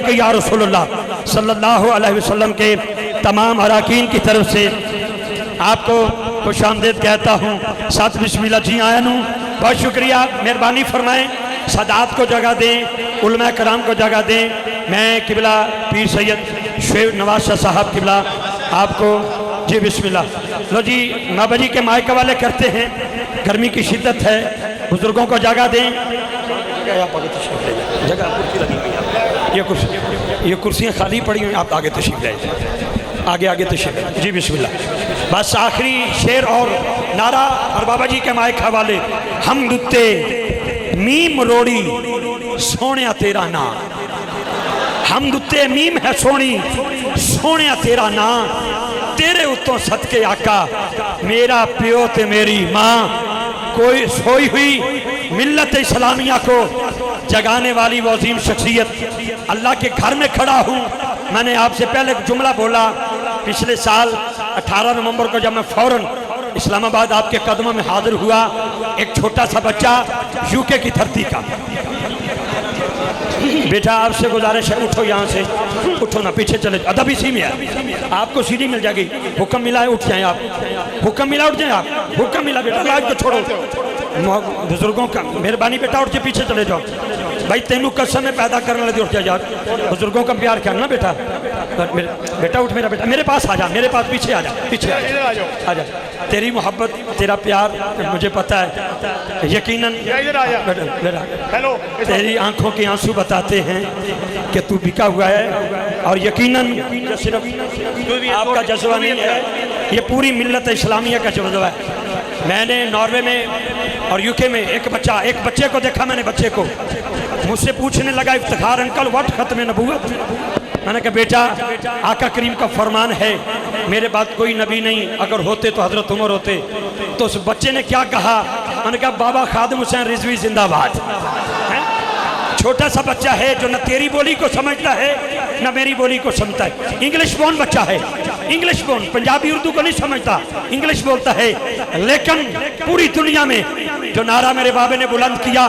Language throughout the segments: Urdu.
کہ یا رسول اللہ صلی اللہ علیہ وسلم کے تمام اراکین کی طرف سے آپ کو خوش آمدید کہتا ہوں. ساتھ بسم اللہ جی آیا نوں. بہت شکریہ. مہربانی فرمائیں سادات کو جگہ دیں, علماء کرام کو جگہ دیں. میں قبلہ پیر سید شعیب نواز شاہ صاحب قبلہ آپ کو جی بسم اللہ. لو جی بابا جی کے مائک والے کرتے ہیں, گرمی کی شدت ہے, بزرگوں کو جگہ دیں. جگہ لگی ہوئی, یہ کرسیاں خالی پڑی ہوئی, آپ آگے تشریف لے جائیں, آگے تشریف. جی بسم اللہ. بس آخری شعر اور نعرہ اور بابا جی کے مائک حوالے. ہم دتے میم روڑی سونیا تیرا نام, ہم دتے میم ہے سونی سونیا تیرا نام, تیرے اتوں صدقے آقا میرا پیو تے میری ماں. کوئی سوئی ہوئی ملت اسلامیہ کو جگانے والی وہ عظیم شخصیت, اللہ کے گھر میں کھڑا ہوں. میں نے آپ سے پہلے جملہ بولا, پچھلے سال 18 نومبر کو جب میں فوراً اسلام آباد آپ کے قدموں میں حاضر ہوا, ایک چھوٹا سا بچہ یو کے کی دھرتی کا. بیٹا آپ سے گزارش ہے, اٹھو یہاں سے, اٹھو نا, پیچھے چلے, ادب اسی میں ہے, آپ کو سیدھی مل جائے گی. حکم ملا ہے اٹھ جائیں آپ, حکم ملا اٹھ جائیں آپ, حکم ملا بیٹا لاج کو چھوڑو. بزرگوں کا مہربانی بیٹا اٹھ کے پیچھے چلے جاؤ. بھائی تینوں قسم میں پیدا کرنے لگے, اٹھ جا یار, بزرگوں کا پیار کرنا بیٹا. بیٹا اٹھ میرا بیٹا, میرے پاس آ جا, میرے پاس پیچھے آ جا, پیچھے آ جا. تیری محبت تیرا پیار مجھے پتہ ہے, یقیناً تیری آنکھوں کے آنسو بتاتے ہیں کہ تو بکا ہوا ہے, اور یقیناً صرف آپ کا جذبہ نہیں ہے, یہ پوری ملت اسلامیہ کا جذبہ ہے. میں نے ناروے میں اور یو کے میں ایک بچے کو دیکھا, میں نے بچے کو, مجھ سے پوچھنے لگا افتخار انکل واٹ ختم نبوت. میں نے کہا بیٹا آقا کریم کا فرمان ہے, میرے بعد کوئی نبی نہیں, اگر ہوتے تو حضرت عمر ہوتے. تو اس بچے نے کیا کہا, میں نے کہا بابا خادم حسین رضوی زندہ باد. چھوٹا سا بچہ ہے جو نہ تیری بولی کو سمجھتا ہے نہ میری بولی کو سمجھتا ہے. انگلش بون بچہ ہے, انگلش بون, پنجابی اردو کو نہیں سمجھتا, انگلش بولتا ہے. لیکن پوری دنیا میں جو نعرہ میرے بابے نے بلند کیا,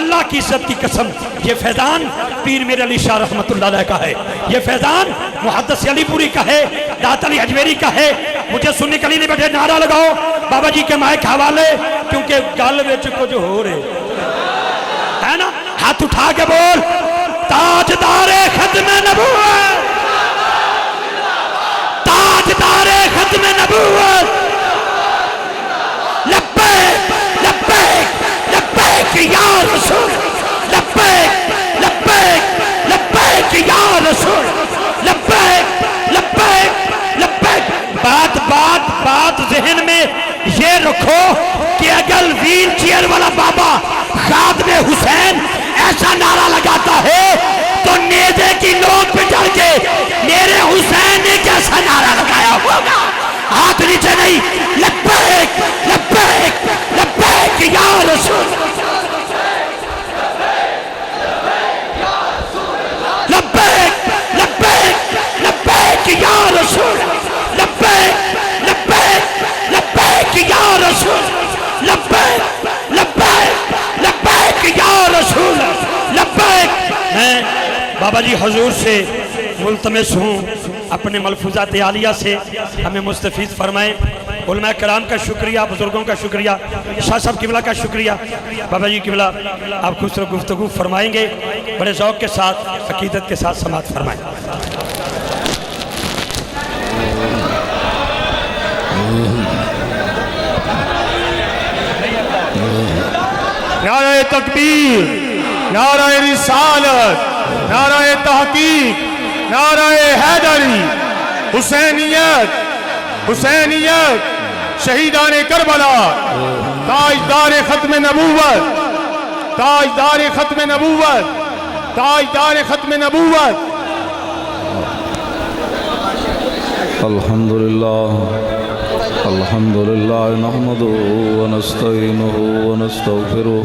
اللہ کی عزت کی قسم, یہ فیضان پیر میر علی شاہ رحمت اللہ علیہ کا ہے, یہ فیضان محدث علی پوری کا ہے, دات علی حجویری کا ہے. مجھے سننے کے لیے نہیں بیٹھے, نعرہ لگاؤ بابا جی کے مائک حوالے, کیونکہ گل وچ کچھ ہو رہے ہے نا. ہاتھ اٹھا کے بول, تاجدار ختم نبوت, تاجدار ختم نبوت, لبیک لبیک لبیک یا رسول, لبیک لبیک لبیک یا رسول, لبیک لبیک لبیک. بات ذہن میں یہ رکھو کہ اگر ویل چیئر والا بابا خادم حسین ایسا نعرہ لگاتا ہے تو نیزے کی نوک پہ چڑھ کے میرے حسین نے کیسا نعرہ لگایا ہوگا. ہاتھ نیچے نہیں, لبیک لبیک لبیک یا رسول, لبیک لبیک لبیک یا رسول, لبیک لبیک لبیک یا رسول, لبیک لبیک لبیک یا رسول, لبیک. میں بابا جی حضور سے ملتمس ہوں اپنے ملفوظات عالیہ سے ہمیں مستفید فرمائیں. علماء کرام کا شکریہ, بزرگوں کا شکریہ, شاہ صاحب قبلہ کا شکریہ. بابا جی قبلہ آپ خوش گفتگو فرمائیں گے, بڑے ذوق کے ساتھ عقیدت کے ساتھ سماعت فرمائیں. نعرہ تکبیر, نعرہ رسالت, نعرہ تحقیق, نعرہ حیدری, حسینیت, حسینیت, شہیدان کربلا, تاجدار ختم نبوت, تاجدار ختم نبوت, تاجدار ختم نبوت. الحمدللہ نحمدہ ونستعینہ ونستغفرہ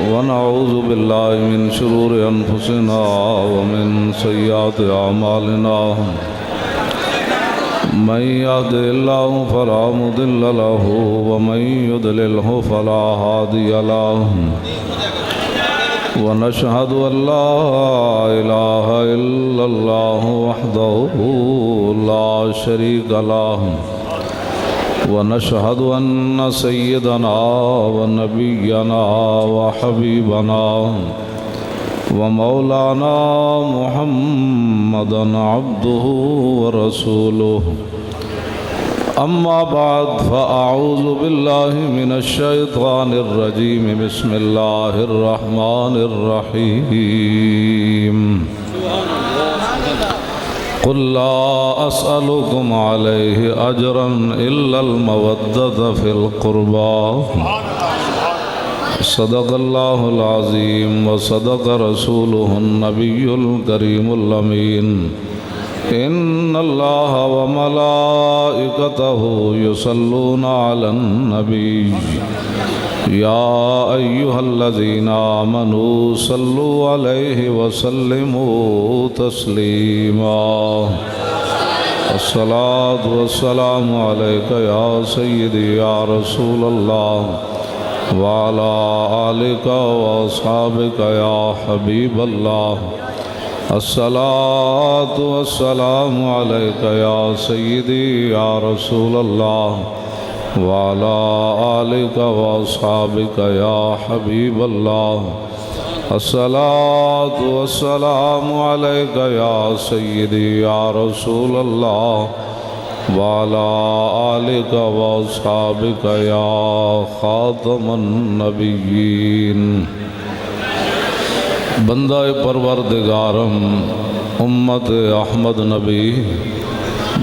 ونعوذ باللہ من شرور انفسنا ومن سیئات اعمالنا. من یهد اللہ فلا مضل له ومن یضللہ فلا ہادی له. ونشهد أن لا إله إلا الله وحده لا شريك له ونشهد أن سيدنا ونبينا وحبيبنا ومولانا محمدا عبده ورسوله أما بعد فأعوذ بالله من الشيطان الرجيم بسم الله الرحمن الرحيم قل لا أسألكم عليه أجرا إلا المودة في القربى صدق الله العظيم وصدق رسوله النبي الكريم الأمين إن الله وملائكته يصلون على النبي يا أيها الذين آمنوا صلوا عليه وسلموا تسليما الصلاة والسلام عليك يا سيدي يا رسول الله وعلى آلك وأصحابك يا حبيب الله الصلاة والسلام عليك يا سيدي يا رسول الله وعلى آلك وأصحابك يا حبيب الله الصلاة والسلام عليك يا سيدي يا رسول الله وعلى آلك وأصحابك يا خاتم النبيين بندہ پروردگارم امت احمد نبی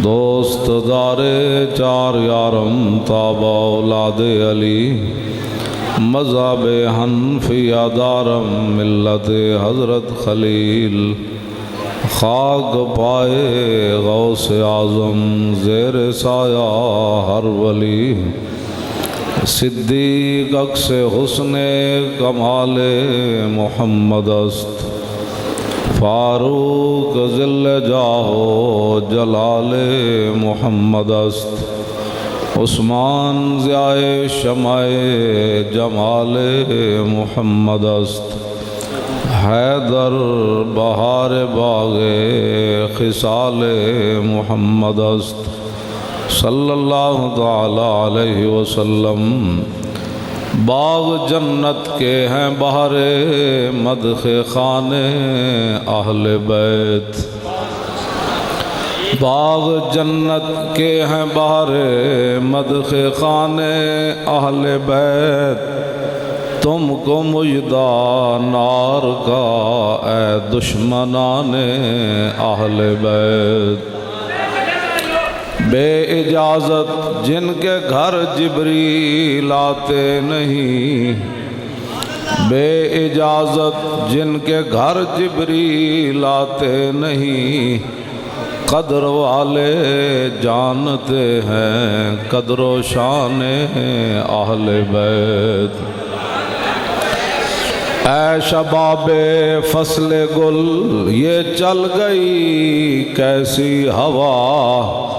دوست دار چار یارم تابع اولاد علی مذہب حنفیہ دارم ملت حضرت خلیل خاک پائے غوث اعظم زیر سایہ ہر ولی صدیق عکس حسن کمال محمد است فاروق ذل جاہ جلال محمد است عثمان ضیاء شمع جمال محمد است حیدر بہار باغ خصال محمد است صلی اللہ تعالی علیہ وسلم باغ جنت کے ہیں بہر مدح خانے اہل بیت باغ جنت کے ہیں بہر مدح خانے اہل بیت تم کو مجدہ نار کا اے دشمنان اہل بیت بے اجازت جن کے گھر جبریل آتے نہیں بے اجازت جن کے گھر جبریل آتے نہیں قدر والے جانتے ہیں قدر و شان اہل بیت اے شباب فصل گل یہ چل گئی کیسی ہوا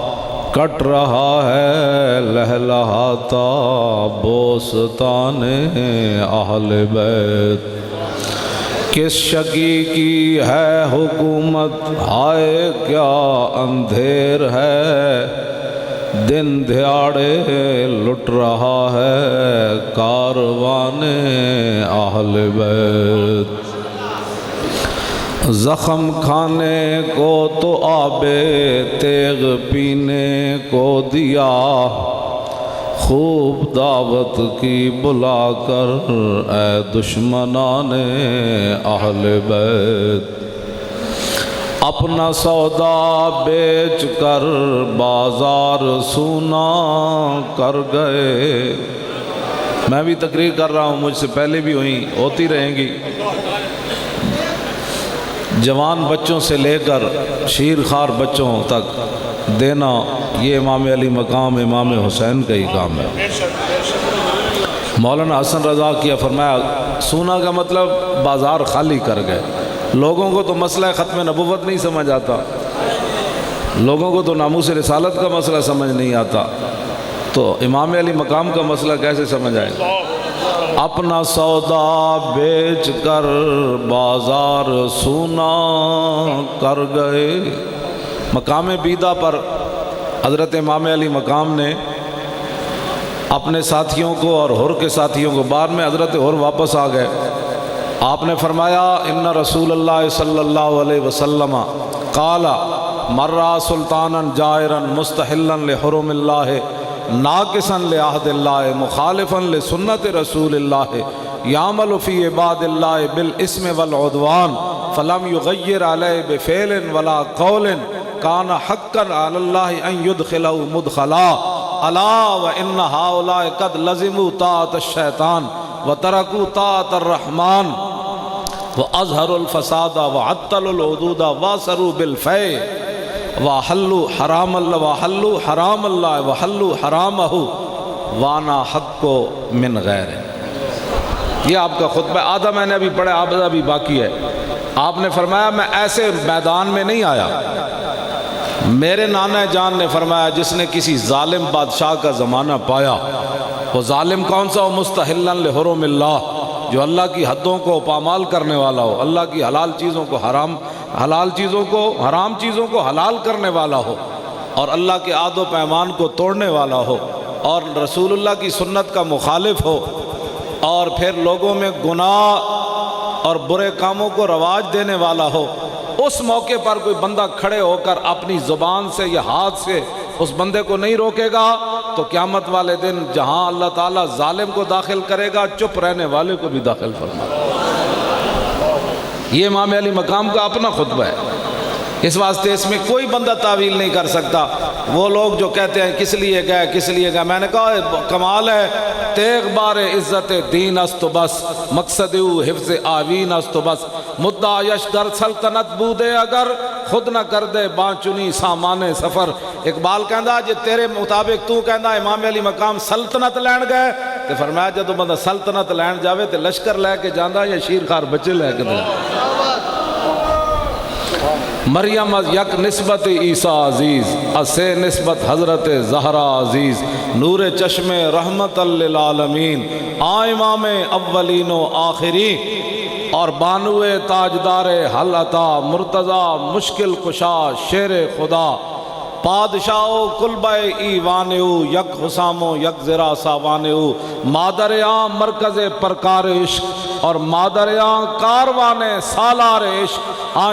کٹ رہا ہے لہلہاتا بوستان اہل بیت کس شقی کی ہے حکومت ہائے کیا اندھیر ہے دن دھیاڑے لٹ رہا ہے کاروان اہل بیت زخم کھانے کو تو آب تیغ پینے کو دیا خوب دعوت کی بلا کر اے دشمنان اہل بیت اپنا سودا بیچ کر بازار سونا کر گئے میں بھی تقریر کر رہا ہوں مجھ سے پہلے بھی ہوتی رہیں گی جوان بچوں سے لے کر شیر خوار بچوں تک دینا یہ امام علی مقام امام حسین کا ہی کام ہے مولانا حسن رضا کیا فرمایا سونا کا مطلب بازار خالی کر گئے لوگوں کو تو مسئلہ ختم نبوت نہیں سمجھ آتا لوگوں کو تو ناموس رسالت کا مسئلہ سمجھ نہیں آتا تو امام علی مقام کا مسئلہ کیسے سمجھ آئے اپنا سودا بیچ کر بازار سونا کر گئے۔ مقام بیدہ پر حضرت امام علی مقام نے اپنے ساتھیوں کو اور حر کے ساتھیوں کو، بعد میں حضرت حر واپس آ گئے، آپ نے فرمایا ان رسول اللہ صلی اللہ علیہ وسلم قال مرہ سلطانا جائرا مستحلا لحرم اللہ ناقصا لعہد اللہ مخالفا لسنت رسول اللہ یعمل فی عباد اللہ بالاسم والعدوان فلم یغیر علیہ بفعل ولا قول کان حقا علی اللہ ان یدخلہ مدخلا الا وان ہؤلاء قد لزموا طاعۃ الشیطان وترکوا طاعۃ الرحمن وأظهروا الفساد وعطلوا الحدود واسروا بالفیء وحلوا حرام اللہ وحلوا حرام اللہ وحلوا حرامہ وانا حق من غیر۔ یہ آپ کا خطبہ آدھا میں نے ابھی پڑھا، آدھا بھی باقی ہے۔ آپ نے فرمایا میں ایسے میدان میں نہیں آیا، میرے نانا جان نے فرمایا جس نے کسی ظالم بادشاہ کا زمانہ پایا، وہ ظالم کون سا ہو؟ مستحلا لحرم اللہ، جو اللہ کی حدوں کو پامال کرنے والا ہو، اللہ کی حلال چیزوں کو حرام چیزوں کو حلال کرنے والا ہو، اور اللہ کے عہد و پیمان کو توڑنے والا ہو، اور رسول اللہ کی سنت کا مخالف ہو، اور پھر لوگوں میں گناہ اور برے کاموں کو رواج دینے والا ہو۔ اس موقع پر کوئی بندہ کھڑے ہو کر اپنی زبان سے یا ہاتھ سے اس بندے کو نہیں روکے گا تو قیامت والے دن جہاں اللہ تعالیٰ ظالم کو داخل کرے گا، چپ رہنے والے کو بھی داخل فرمائے گا۔ یہ امام علی مقام کا اپنا خطبہ ہے، اس واسطے اس میں کوئی بندہ تعویل نہیں کر سکتا۔ وہ لوگ جو کہتے ہیں کس لیے گئے، میں نے کہا کمال ہے، تیغ بار عزت دین است بس مقصد حفظ آوین است بس مدعا یشگر سلطنت بودے اگر خود نہ کر دے بانچنی سامان سفر۔ اقبال کہندا جے تیرے مطابق تو کہندا امام علی مقام سلطنت لین گئے تے فرمایا جدو بندہ سلطنت لین جاوے تے لشکر لے کے جاندہ یا شیر خار بچے لے کے جاندہ۔ مریم از یک نسبت عیسیٰ عزیز اسے نسبت حضرت زہرا عزیز نور چشم رحمت للعالمین امام اولین و آخرین اور بانو تاجدار حل عطا مرتضی مشکل کشا شیر خدا پادشاہو کلبہ ایوانیو یک حسامو یک زرا ساوانیو مادریاں مرکز پرکار عشق اور مادریاں کاروان سالار عشق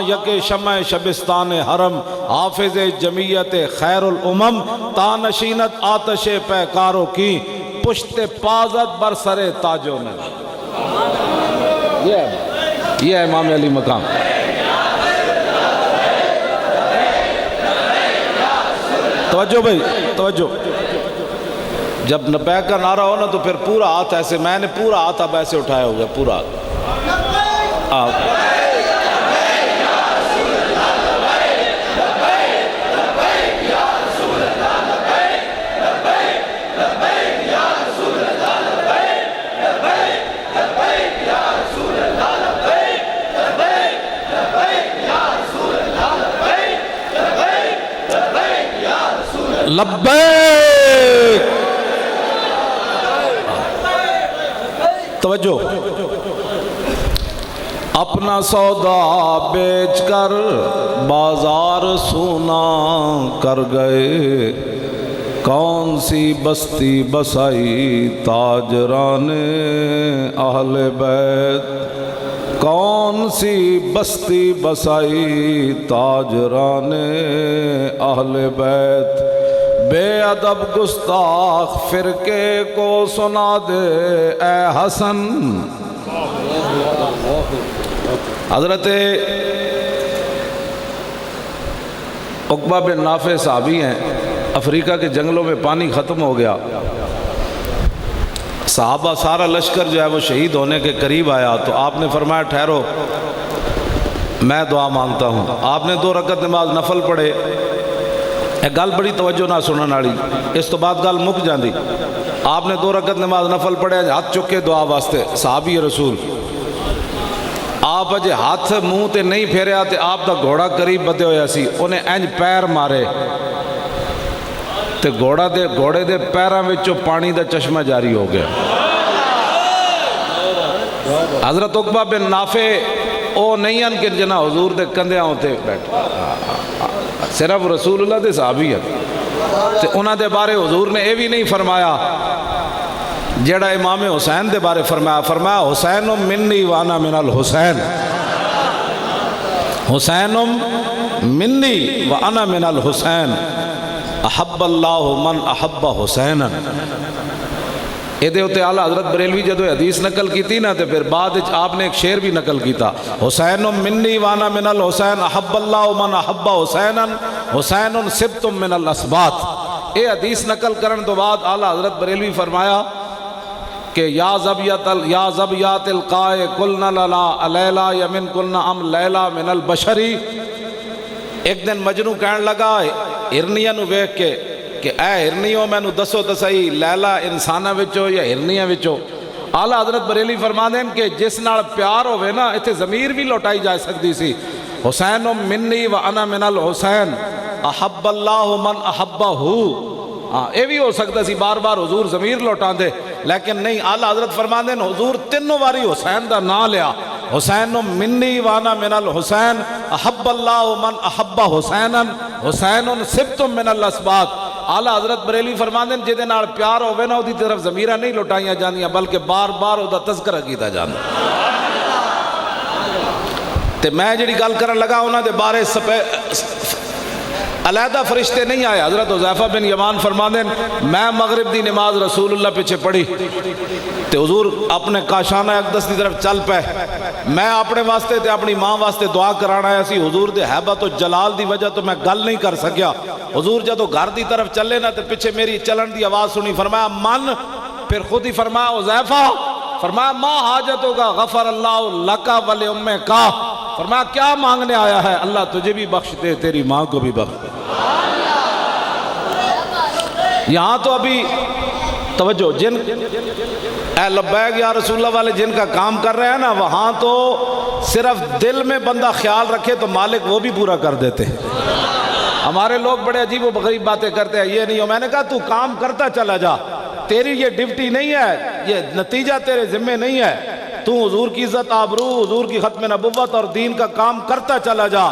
یک شمع شبستان حرم حافظ جمعیت خیر الامم تانشینت آتش پیکاروں کی پشت پازت برسر تاجوں میں۔ یہ ہے امام علی مقام۔ توجہ بھائی توجہ، جب لبیک کا نعرہ ہو نا تو پھر پورا ہاتھ ایسے، میں نے پورا ہاتھ اب ایسے اٹھایا ہو گیا، پورا ہاتھ۔ لبیک، توجہ، اپنا سودا بیچ کر بازار سونا کر گئے، کون سی بستی بسائی تاجران اہل بیت، کون سی بستی بسائی تاجران اہل بیت، بے ادب گستاخ فرقے کو سنا دے اے حسن۔ حضرت عقبہ بن نافع صحابی ہیں، افریقہ کے جنگلوں میں پانی ختم ہو گیا، صحابہ سارا لشکر جو ہے وہ شہید ہونے کے قریب آیا تو آپ نے فرمایا ٹھہرو میں دعا مانگتا ہوں۔ آپ نے 2 رکعت نماز نفل پڑھے۔ ایک گل بڑی توجہ نہ سنن والی، اس تو بعد گل مک جاندی۔ آپ نے 2 رکعت نماز نفل پڑھے، ہاتھ چک کے دعا واسطے، صحابی رسول آپ اجے ہاتھ منہ تے نہیں پھیریا تے آپ دا گھوڑا قریب بدے ہویا سی، انہیں انج پیر مارے تے گھوڑے دے پیراں وچوں پانی دا چشمہ جاری ہو گیا۔ حضرت عقبہ بن نافع او نہیں ہیں کہ جنا حضور دے کندیاں ہوتے بیٹھے، صرف رسول اللہ دے صحابی ہیں تے انہاں دے بارے حضور نے یہ بھی نہیں فرمایا جیڑا امام حسین دے بارے فرمایا حسین منی وانا من الحسین، حسین منی وانا من الحسین، احب اللہ من احب حسینا۔ یہ دے ہوتے اعلیٰ حضرت بریلوی جدو حدیث نقل کی تھی نا تو پھر بعد آپ نے ایک شعر بھی نقل کی تھا، حسین منی وانا من الحسین احب اللہ من احب حسینا حسین سبت من الاسبات۔ یہ حدیث نقل کرن تو بعد اعلیٰ حضرت بریلوی فرمایا کہ یا زبیات القائے کلنا للا علیلہ یمن کلنا ام لیلہ من البشری۔ ایک دن مجنو کہنے لگا ہرنیاں نو بیک کے کہ اے ہرنیوں میں نو دسو تسائی لیلہ انسانہ وچو یا ہرنیاں وچو۔ اعلیٰ حضرت بریلی فرما دیں کہ جس نال پیار ہوئے نا اتھے ضمیر بھی لوٹائی جا سکتی سی، حسین منی و انا من الحسین احب اللہ من احبہ۔ یہ بھی ہو سکتا سی بار بار حضور ضمیر لوٹان دے، لیکن نہیں، اعلیٰ حضرت فرما دیں حضور تینوں باری حسین دا نا لیا، حسین منی وانا من الحسین احب اللہ من احب حسینا حسین سبت من الاسبات۔ اعلیٰ حضرت بریلی فرما دیں جہدے نال پیار ہوئے نا دی طرف ضمیرہ نہیں لوٹائیاں جاندیاں بلکہ بار بار دا تذکرہ کیتا جانا۔ تے میں جڑی گل کرن لگا انہاں دے بارے علیحدہ فرشتے نہیں آئے۔ حضرت حذیفہ بن یمان فرما دیں میں مغرب دی نماز رسول اللہ پیچھے پڑھی تے حضور اپنے کاشانہ اقدس دی طرف چل پے، میں اپنے واسطے تے اپنی ماں واسطے دعا کرانا ہے سی، حضور دے حیبت و جلال دی وجہ تو میں گل نہیں کر سکیا۔ حضور جدو گھر دی طرف چلے نا تے پیچھے میری چلن دی آواز سنی، فرمایا من، پھر خود ہی فرمایا حذیفہ، فرمایا ما حاجت ہوگا غفر اللہ لکا ولی امکا، فرمایا کیا مانگنے آیا ہے، اللہ تجھے بھی بخش دے تیری ماں کو بھی بخش دے۔ یہاں تو ابھی توجہ، جن اے لبیک یا رسول اللہ والے جن کا کام کر رہے ہیں نا وہاں تو صرف دل میں بندہ خیال رکھے تو مالک وہ بھی پورا کر دیتے ہیں۔ ہمارے لوگ بڑے عجیب و غریب باتیں کرتے ہیں، یہ نہیں ہو، میں نے کہا تو کام کرتا چلا جا، تیری یہ ڈیوٹی نہیں ہے، یہ نتیجہ تیرے ذمہ نہیں ہے، تو حضور کی عزت آبرو، حضور کی ختم نبوت اور دین کا کام کرتا چلا جا،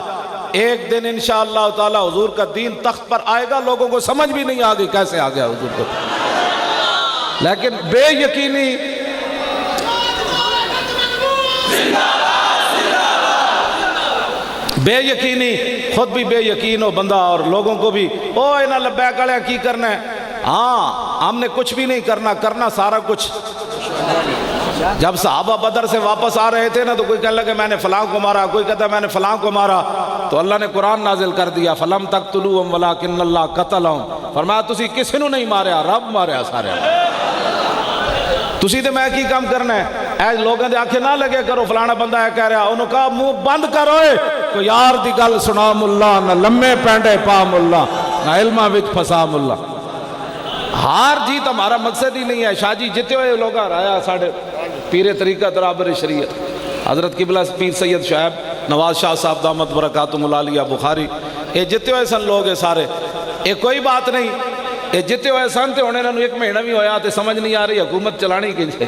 ایک دن انشاءاللہ تعالی حضور کا دین تخت پر آئے گا، لوگوں کو سمجھ بھی نہیں آگئی کیسے آ گیا حضور کو، لیکن بے یقینی بے یقینی خود بھی بے یقین ہو بندہ اور لوگوں کو بھی او انہاں لبیک والے کی کرنا ہے، ہاں ہم نے کچھ بھی نہیں کرنا سارا کچھ۔ جب صحابہ بدر سے واپس آ رہے تھے نا تو کوئی کہنے لگا میں نے فلاں کو مارا، کوئی کہتا میں نے فلاں کو مارا، تو اللہ نے قرآن نازل کر دیا فَلَمْ تَقْتُلُوهُمْ وَلَكِنَّ اللَّهَ قَتَلَهُمْ، فرمایا تسی کسی نو نہیں ماریا، رب ماریا سارے، تسی تے میں کی کام کرنا ہے، اے لوگوں دے آنکھیں نہ لگے کرو فلانا بندہ ہے کہہ رہا، انہوں کہا منہ بند کرو، تو یار دی گل سنا ملا، نہ لمے پینڈے پا ملا، نہ علمہ وچ پھسا ملا۔ ہار جیت ہمارا مقصد ہی نہیں ہے، شاہ جی جتے ہوئے لوگ آیا ساڑھے پیر طریقہ درابر شریعت حضرت قبلہ پیر سید شعیب نواز شاہ صاحب دامت برکاتہم العالیہ بخاری، یہ جتے ہوئے سن لوگ سارے، یہ کوئی بات نہیں، یہ جتے ہوئے سن تے ہونے انہوں ایک مہینہ بھی ہویا تے سمجھ نہیں آ رہی حکومت چلانی کیجئے،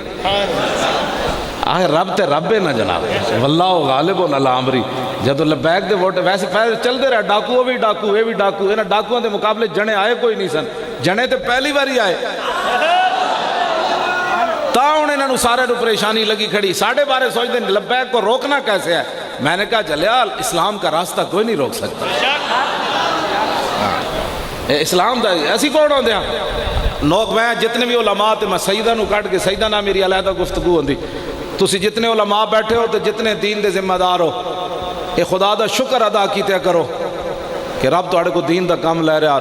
رب تے رب نہ جناب، واللہ غالب علی امری، جدو لبیک دے ووٹ ویسے پہلے چل دے رہا ڈاکو وہ بھی ڈاکو یہ بھی ڈاکو، انہاں ڈاکووں دے مقابلے جنے آئے کوئی نہیں سن، جنے تے پہلی باری آئے، تا انہوں نے سارے نو پریشانی لگی کھڑی، ساڑھے بارے سوچ دیں لبیک کو روکنا کیسے ہے، میں نے کہا جلیال اسلام کا راستہ کوئی نہیں روک سکتا، اسلام دا ایسی کون ہوں دیا نوک میں جتنے بھی علماء تے میں سیدہ نو کٹ کے سیدہ نہ میری علیحدہ گفتگو ہوندی، تسی جتنے علماء بیٹھے ہو تے جتنے دین دے ذمہ دار ہو، اے خدا دا شکر ادا کیتے کرو کہ رب تو اڑے کو دین دا کام لے رہا،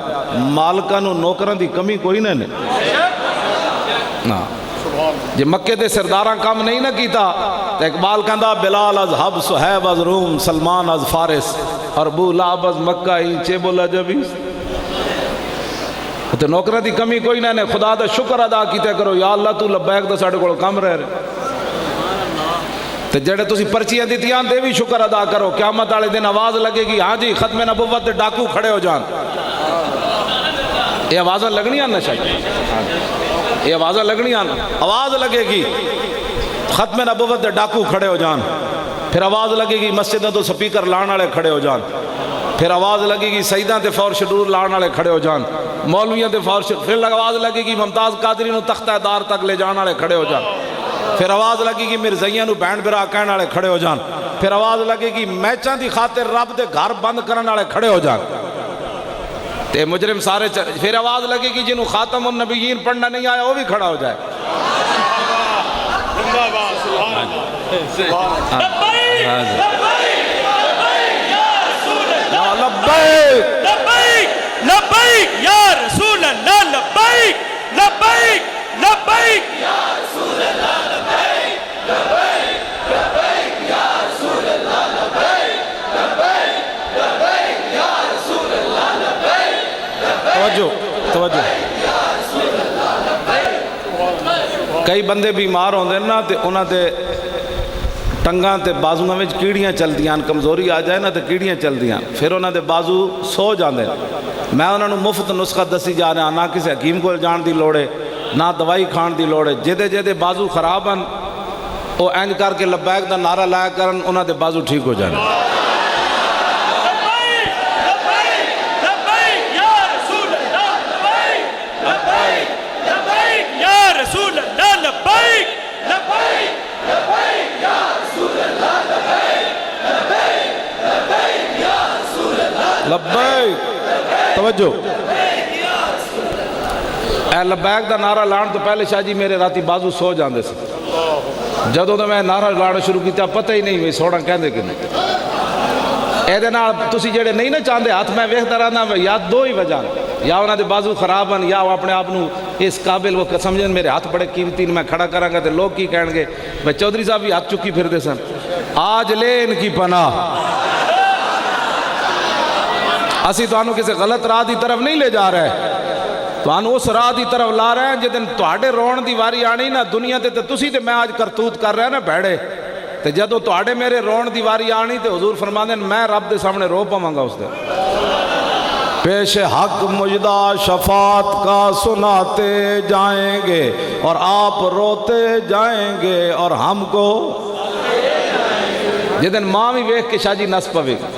مالکہ نو نوکران دی کمی کوئی نہیں نا، جی مکے دے سرداراں کام نہیں نہ کیتا تو اقبال کہندا بلال از حب صحیب از روم سلمان از فارس اور ابو لہب از مکہ ہی چے بولا جبی، تو نوکران دی کمی کوئی نہیں، خدا دا شکر ادا کیتے کرو، یا اللہ تو لبیک دا ساڑھے کو کم رہ رہے، تو جڑے تسی پرچیاں دیتیاں دے بھی شکر ادا کرو، قیامت والے دن آواز لگے گی ہاں جی ختم نبوت دے ڈاکو کھڑے ہو جان، یہ آوازیں لگنی آنا چاہیے، یہ آوازیں لگنی آنا، آواز لگے گی ختم نبوت دے ڈاکو کھڑے ہو جان، پھر آواز لگے گی مسجدوں تو سپیکر لان والے کھڑے ہو جان، پھر آواز لگے گی سیداں تے فور شڈور لان والے کھڑے ہو جان، مولویاں تے فور شڈور، پھر آواز لگے گی ممتاز قادری نو تختہ دار تک لے جان والے کھڑے ہو جان، پھر آواز لگے گی مرزائیاں نو بینڈ برا کہن والے کھڑے ہو جان، پھر آواز لگے گی میچاں دی خاطر رب دے گھر بند کرن والے کھڑے ہو جان تے مجرم سارے پھر آواز لگے گی جنہوں خاتم النبیین پڑھنا نہیں آیا وہ بھی کھڑا ہو جائے۔ لبیک لبیک یا رسول اللہ لبیک لبیک لبیک یا رسول اللہ لبیک لبیک لبیک یا رسول اللہ لبیک لبیک لبیک یا رسول اللہ لبیک توجہ توجہ، کئی بندے بیمار ہوندے نا تے انہاں دے ٹنگاں تے بازوؤں وچ کیڑیاں چلدیاں، کمزوری آ جائے نا تے کیڑیاں چلدیاں، پھر انہاں دے بازو سو جاندے۔ میں انہاں نوں مفت نسخہ دسی جا رہا، نہ کسی حکیم کول جان دی لوڑ ہے، نہ دوائی کھان دی لوڑ ہے، جدے بازو خراب ہیں وہ اینج کر کے لبیک دا نعرہ لایا کرن، انہاں دے بازو ٹھیک ہو جانے۔ لبیک توجہ، اے لبیک دا نعرہ لان تو پہلے شاہ جی میرے راتی بازو سو جاندے سے، جدوں تو میں نعرہ لانا شروع کیتا پتہ ہی نہیں میں سوڑا کہندے کہ نہیں۔ اے دے نال تسی جڑے نہیں نہ چاہندے ہاتھ میں ویکھدا رہنا، یا دو ہی وجہ، یا انہاں دے بازو خراب ہیں یا وہ اپنے آپ نو اس قابل وہ سمجھن میرے ہاتھ بڑے قیمتی میں کھڑا کراں گا تے لوگ کی کہن گے میں چودھری صاحب بھی ہاتھ چکی پھردے سن۔ آج لے ان کی پناہ، اسی تو کسی غلط راہ دی طرف نہیں لے جا رہے، تو اس راہ دی طرف لا رہے ہیں جدن تواڈے رون دی واری آنی نا دنیا تے تسی تے میں آج کرتوت کر رہے ہیں نا بھڑے، تے جدو تواڈے میرے رون دی واری آنی تے حضور فرماندے ہیں میں رب دے سامنے رو پاواں گا اس دن۔ پیش حق مجدہ شفاعت کا سناتے جائیں گے اور آپ روتے جائیں گے اور ہم کو جدن ماں بھی ویکھ کے شاہ جی نس پوے گا،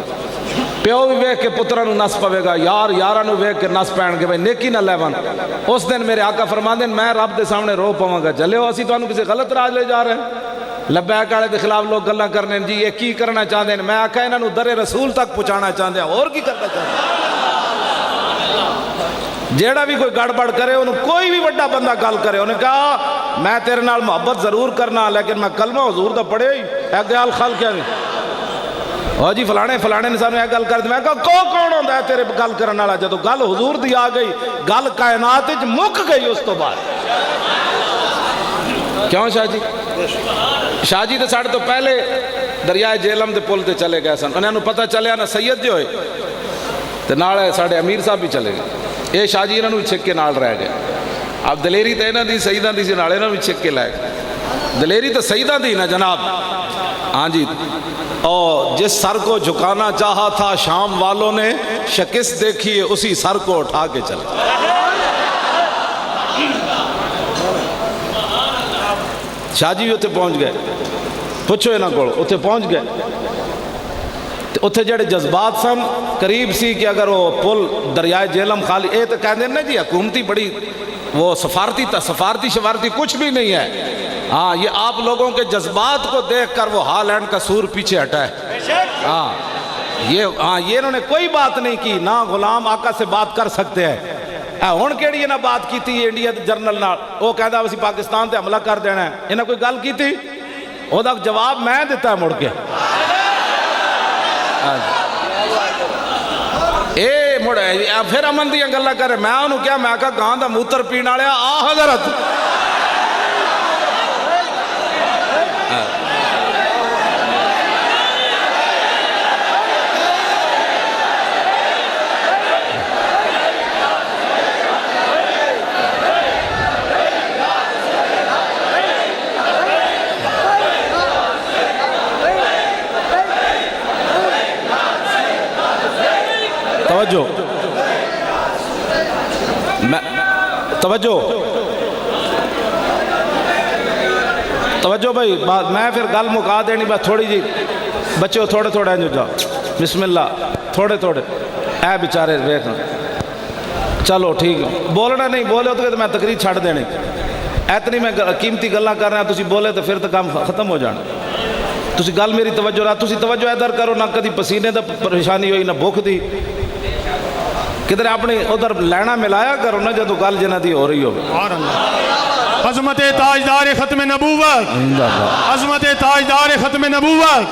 پیو بھی ویکھ کے پترہ نو نس پوے گا، یار یارہ نو ویکھ کے نس پہن گے بھائی نیکی نہ لیون، اس دن میرے آقا فرماندے ہیں میں رب دے سامنے رو پاواں گا۔ جلے ہو اسی تو کسی غلط راہ لے جا رہے ہیں، لبیک والے دے خلاف لوگ گلاں کرنے جی یہ کی کرنا چاہتے ہیں، میں آقا انہاں نو در رسول تک پہنچانا چاہتے ہیں، اور کی کرنا چاہتے ہیں۔ جیڑا بھی کوئی گڑبڑ کرے انہوں کوئی بھی بڑا بندہ گل کرے انہیں کہا میں تیرے نال محبت ضرور کرنا لیکن میں کلمہ حضور دا پڑھے ہی ایک گال خل کیا نہیں، اور جی فلانے نے سانو ایک گل کر دی، میں کہا کون ہوندہ ہے تیرے گل کرنے والا، جدو گل حضور دی آ گئی گل کائنات وچ مک گئی اس تو بعد۔ کیوں شاہ جی؟ شاہ جی تے ساڑھے تو پہلے دریائے جیلم دے پل تے چلے گئے سن، انہیں پتہ چلے نا سید جو ہوئے تے ناڑے ساڑھے امیر صاحب بھی چلے گئے، یہ شاہ جی انہوں نے چھک کے نال رہ گئے۔ اب دلیری تو انہوں دی سیدہ دی نالے انہوں نے چھک کے لائے گئے، دلیری تو سیدہ دی نا جناب۔ ہاں جی، اور جس سر کو جھکانا چاہا تھا شام والوں نے شکست دیکھیے اسی سر کو اٹھا کے چلے۔ شاہ جی اتنے پہنچ گئے، پوچھو انہاں کو اتنے پہنچ گئے، اتنے جڑے جذبات سن قریب سی کہ اگر وہ پل دریائے جیلم خالی اے تو کہتے ہیں نا جی حکومتی بڑی وہ سفارتی شفارتی کچھ بھی نہیں ہے، ہاں یہ آپ لوگوں کے جذبات کو دیکھ کر وہ ہالینڈ کا سور پیچھے ہٹا ہے۔ ہاں یہ انہوں نے کوئی بات نہیں کی، نہ غلام آقا سے بات کر سکتے ہیں۔ ہون کیڑی نہ بات کی تھی انڈیا جرنل نال، وہ کہتا اسی پاکستان تے حملہ کر دینا ہے، انہیں کوئی گل کی تھی، وہ دا جواب میں دیتا ہے مڑ کے۔ اے مڑ پھر امن دی گلاں کرے، میں انہوں کیا میں کہا گاں دا موتر پینا لیا آ حضرت۔ توجہ توجہ بھائی، میں پھر گل مکا دینی، بس تھوڑی جی بچے تھوڑے تھوڑے جو جاؤ، بسم اللہ، تھوڑے تھوڑے اے بیچارے ویکھنا، چلو ٹھیک ہے، بولنا نہیں، بولے تو میں تقریر چھڑ دینی، اتنی میں قیمتی گلاں کر رہا، تسی بولے تو پھر تو کام ختم ہو جانا، تسی گل میری توجہ رہا، تسی توجہ ادھر کرو، نہ کدی پسینے دا پریشانی ہوئی، نہ بھوک دی، کدھر اپنی ادھر لینا ملایا کرو نا جدو گل جنہ دی ہو رہی ہو۔ عظمت تاجدار ختم نبوت، عظمت تاجدار ختم نبوت۔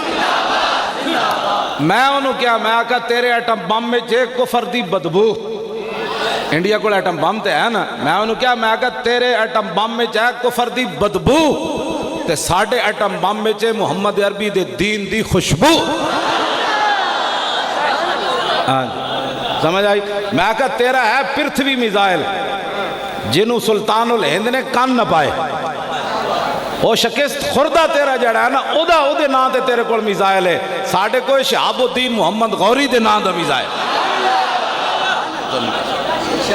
میں انہوں کیا، میں آکا تیرے ایٹم بم میں جے کفر دی بدبو، انڈیا کو ایٹم بم تے ہے نا، میں انہوں کیا، میں آکا تیرے ایٹم بم میں جے کفر دی بدبو تے ساڑھے ایٹم بم میں جے محمد عربی دے دین دی خوشبو۔ سمجھ آئی؟ میں آکا تیرا ہے پرتھوی میزائل جنہوں سلطان الہند نے کان نہ پائے، وہ شکست خوردہ تیرا جڑا ہے نا، او دے نام تے تیرے کول میزائل ہے، ساڑھے کوئی شہاب الدین محمد غوری دے نام دا میزائل،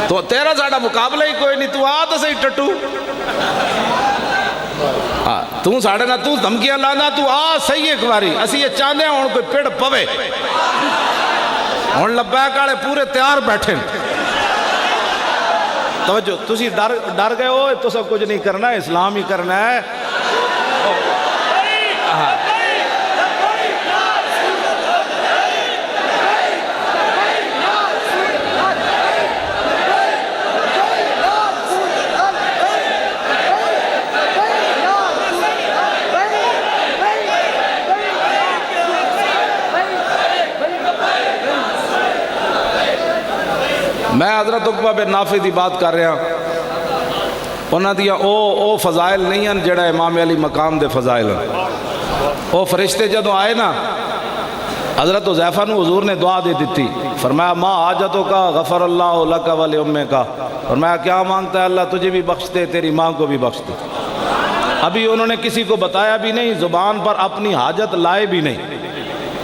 تو تیرا ساڑھا مقابلہ ہی کوئی نہیں، تو آتا سے ہی ٹٹو، تو ساڑھے نا تو دھمکیاں لانا، تو صحیح ایک باری، اسی یہ چاندے ہیں ان کوئی پیڑ پوے، ان لبیک آڑے پورے تیار بیٹھیں، توجہ، تسی ڈر گئے ہو، تو سب کچھ نہیں کرنا ہے، اسلام ہی کرنا ہے۔ میں حضرت عقبہ بن نافع دی بات کر رہا ہوں، انہاں دیا او فضائل نہیں ہیں جڑا امام علی مقام دے فضائل ہیں، او فرشتے جدوں آئے نا، حضرت حذیفہ نو حضور نے دعا دے دیتی، فرمایا ما حاجتوں کا غفر اللہ لک ولی امے کا، فرمایا کیا مانگتا ہے اللہ تجھے بھی بخش دے، تیری ماں کو بھی بخش دے۔ ابھی انہوں نے کسی کو بتایا بھی نہیں، زبان پر اپنی حاجت لائے بھی نہیں،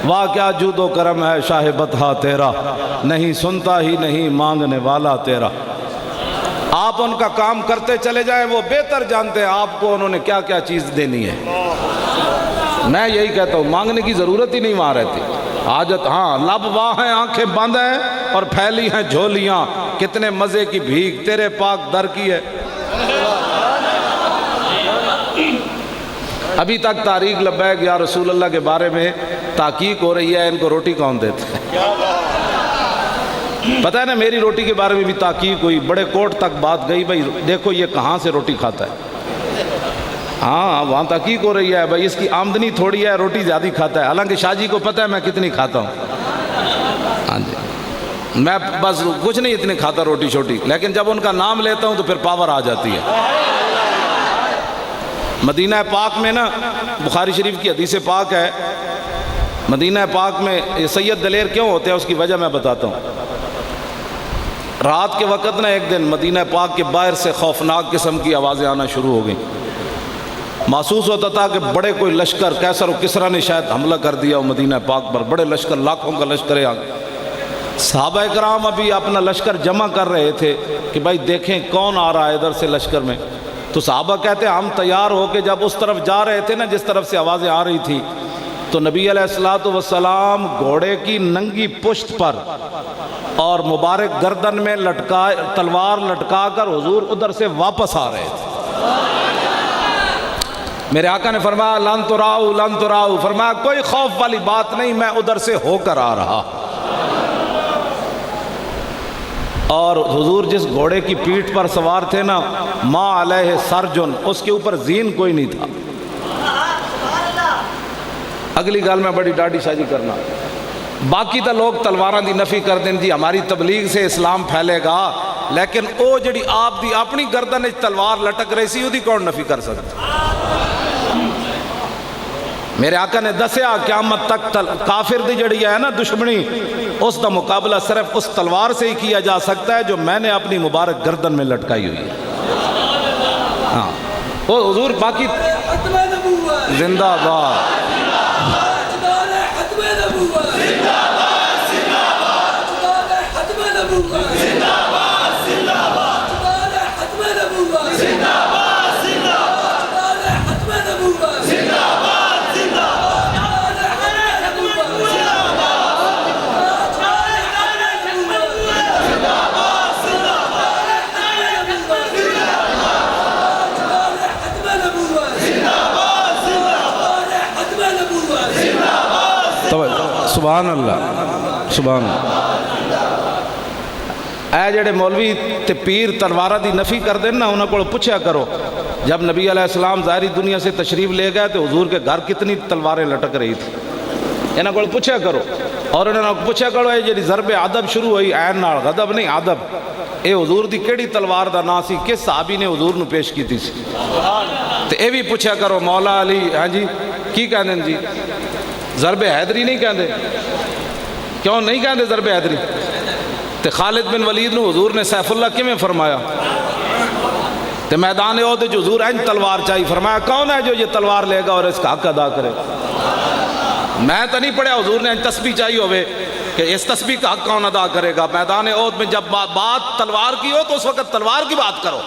واہ کیا جود و کرم ہے شاہ بطحہ تیرا، نہیں سنتا ہی نہیں مانگنے والا تیرا۔ آپ ان کا کام کرتے چلے جائیں، وہ بہتر جانتے ہیں آپ کو انہوں نے کیا کیا چیز دینی ہے۔ میں یہی کہتا ہوں، مانگنے کی ضرورت ہی نہیں وہاں رہتی، حاجت ہاں، لب واہ ہیں، آنکھیں بند ہیں اور پھیلی ہیں جھولیاں، کتنے مزے کی بھیک تیرے پاک در کی ہے۔ ابھی تک تاریخ لبیک یا رسول اللہ کے بارے میں تحقیق ہو رہی ہے، ان کو روٹی کون دیتا ہے؟ پتہ ہے نا، میری روٹی کے بارے میں بھی تحقیق ہوئی، بڑے کوٹ تک بات گئی، بھائی دیکھو یہ کہاں سے روٹی کھاتا ہے، ہاں وہاں تحقیق ہو رہی ہے، بھائی اس کی آمدنی تھوڑی ہے، روٹی زیادہ کھاتا ہے، حالانکہ شاہ جی کو پتہ ہے میں کتنی کھاتا ہوں، ہاں جی میں بس کچھ نہیں اتنے کھاتا روٹی چھوٹی، لیکن جب ان کا نام لیتا ہوں تو پھر پاور آ جاتی ہے۔ مدینہ پاک میں نا، بخاری شریف کی حدیث پاک ہے، مدینہ پاک میں سید دلیر کیوں ہوتے ہیں اس کی وجہ میں بتاتا ہوں۔ رات کے وقت نا ایک دن مدینہ پاک کے باہر سے خوفناک قسم کی آوازیں آنا شروع ہو گئیں، محسوس ہوتا تھا کہ بڑے کوئی لشکر، کیسر و کسرا نے شاید حملہ کر دیا مدینہ پاک پر، بڑے لشکر، لاکھوں کا لشکر ہے۔ صحابہ کرام ابھی اپنا لشکر جمع کر رہے تھے کہ بھائی دیکھیں کون آ رہا ہے ادھر سے لشکر میں، تو صحابہ کہتے ہیں ہم تیار ہو کے جب اس طرف جا رہے تھے نا جس طرف سے آوازیں آ رہی تھی، تو نبی علیہ السلام گھوڑے کی ننگی پشت پر اور مبارک گردن میں تلوار لٹکا کر حضور ادھر سے واپس آ رہے تھے۔ میرے آقا نے فرمایا لن تراؤ لن تراؤ، فرمایا کوئی خوف والی بات نہیں، میں ادھر سے ہو کر آ رہا۔ اور حضور جس گھوڑے کی پیٹھ پر سوار تھے نا، ما علیہ سرجن، اس کے اوپر زین کوئی نہیں تھا۔ اگلی گل میں بڑی ڈاڈی سازی کرنا، باقی تو لوگ تلواراں دی نفی کر دیں جی ہماری تبلیغ سے اسلام پھیلے گا، لیکن او جڑی آپ دی اپنی گردن وچ تلوار لٹک رہی سی اودی کون نفی کر سکتا؟ میرے آقا نے دسیا قیامت تک کافر دی جڑی ہے نا دشمنی، اس دا مقابلہ صرف اس تلوار سے ہی کیا جا سکتا ہے جو میں نے اپنی مبارک گردن میں لٹکائی ہوئی ہے۔ ہاں وہ حضور باقی زندہ باد، سبحان اللہ سبحان اللہ۔ اے جڑے مولوی تے پیر تلوارہ دی نفی کر دیں نا، انہوں کو پوچھا کرو جب نبی علیہ السلام ظاہری دنیا سے تشریف لے گئے تو حضور کے گھر کتنی تلواریں لٹک رہی تھی، انہوں کو پوچھا کرو۔ اور انہوں نے پوچھا کرو اے جڑی ضرب ادب شروع ہوئی عین نال، غضب نہیں ادب، اے حضور دی کیڑی تلوار دا نام سی، کس صحابی نے حضور نو پیش کی تھی سی؟ تے اے بھی پوچھا کرو مولا علی ہاں جی کی کہندے جی ضرب حیدری نہیں کہندے، کیوں نہیں کہندے ضرب حیدری؟ تے خالد بن ولید نو حضور نے سیف اللہ کیویں فرمایا؟ تے میدان احد وچ حضور انج تلوار چاہی فرمایا کون ہے جو یہ تلوار لے گا اور اس کا حق ادا کرے؟ میں تو نہیں پڑھیا حضور نے تسبیح چاہیے ہوئے کہ اس تسبیح کا حق کون ادا کرے گا۔ میدان احد میں جب بات تلوار کی ہو تو اس وقت تلوار کی بات کرو۔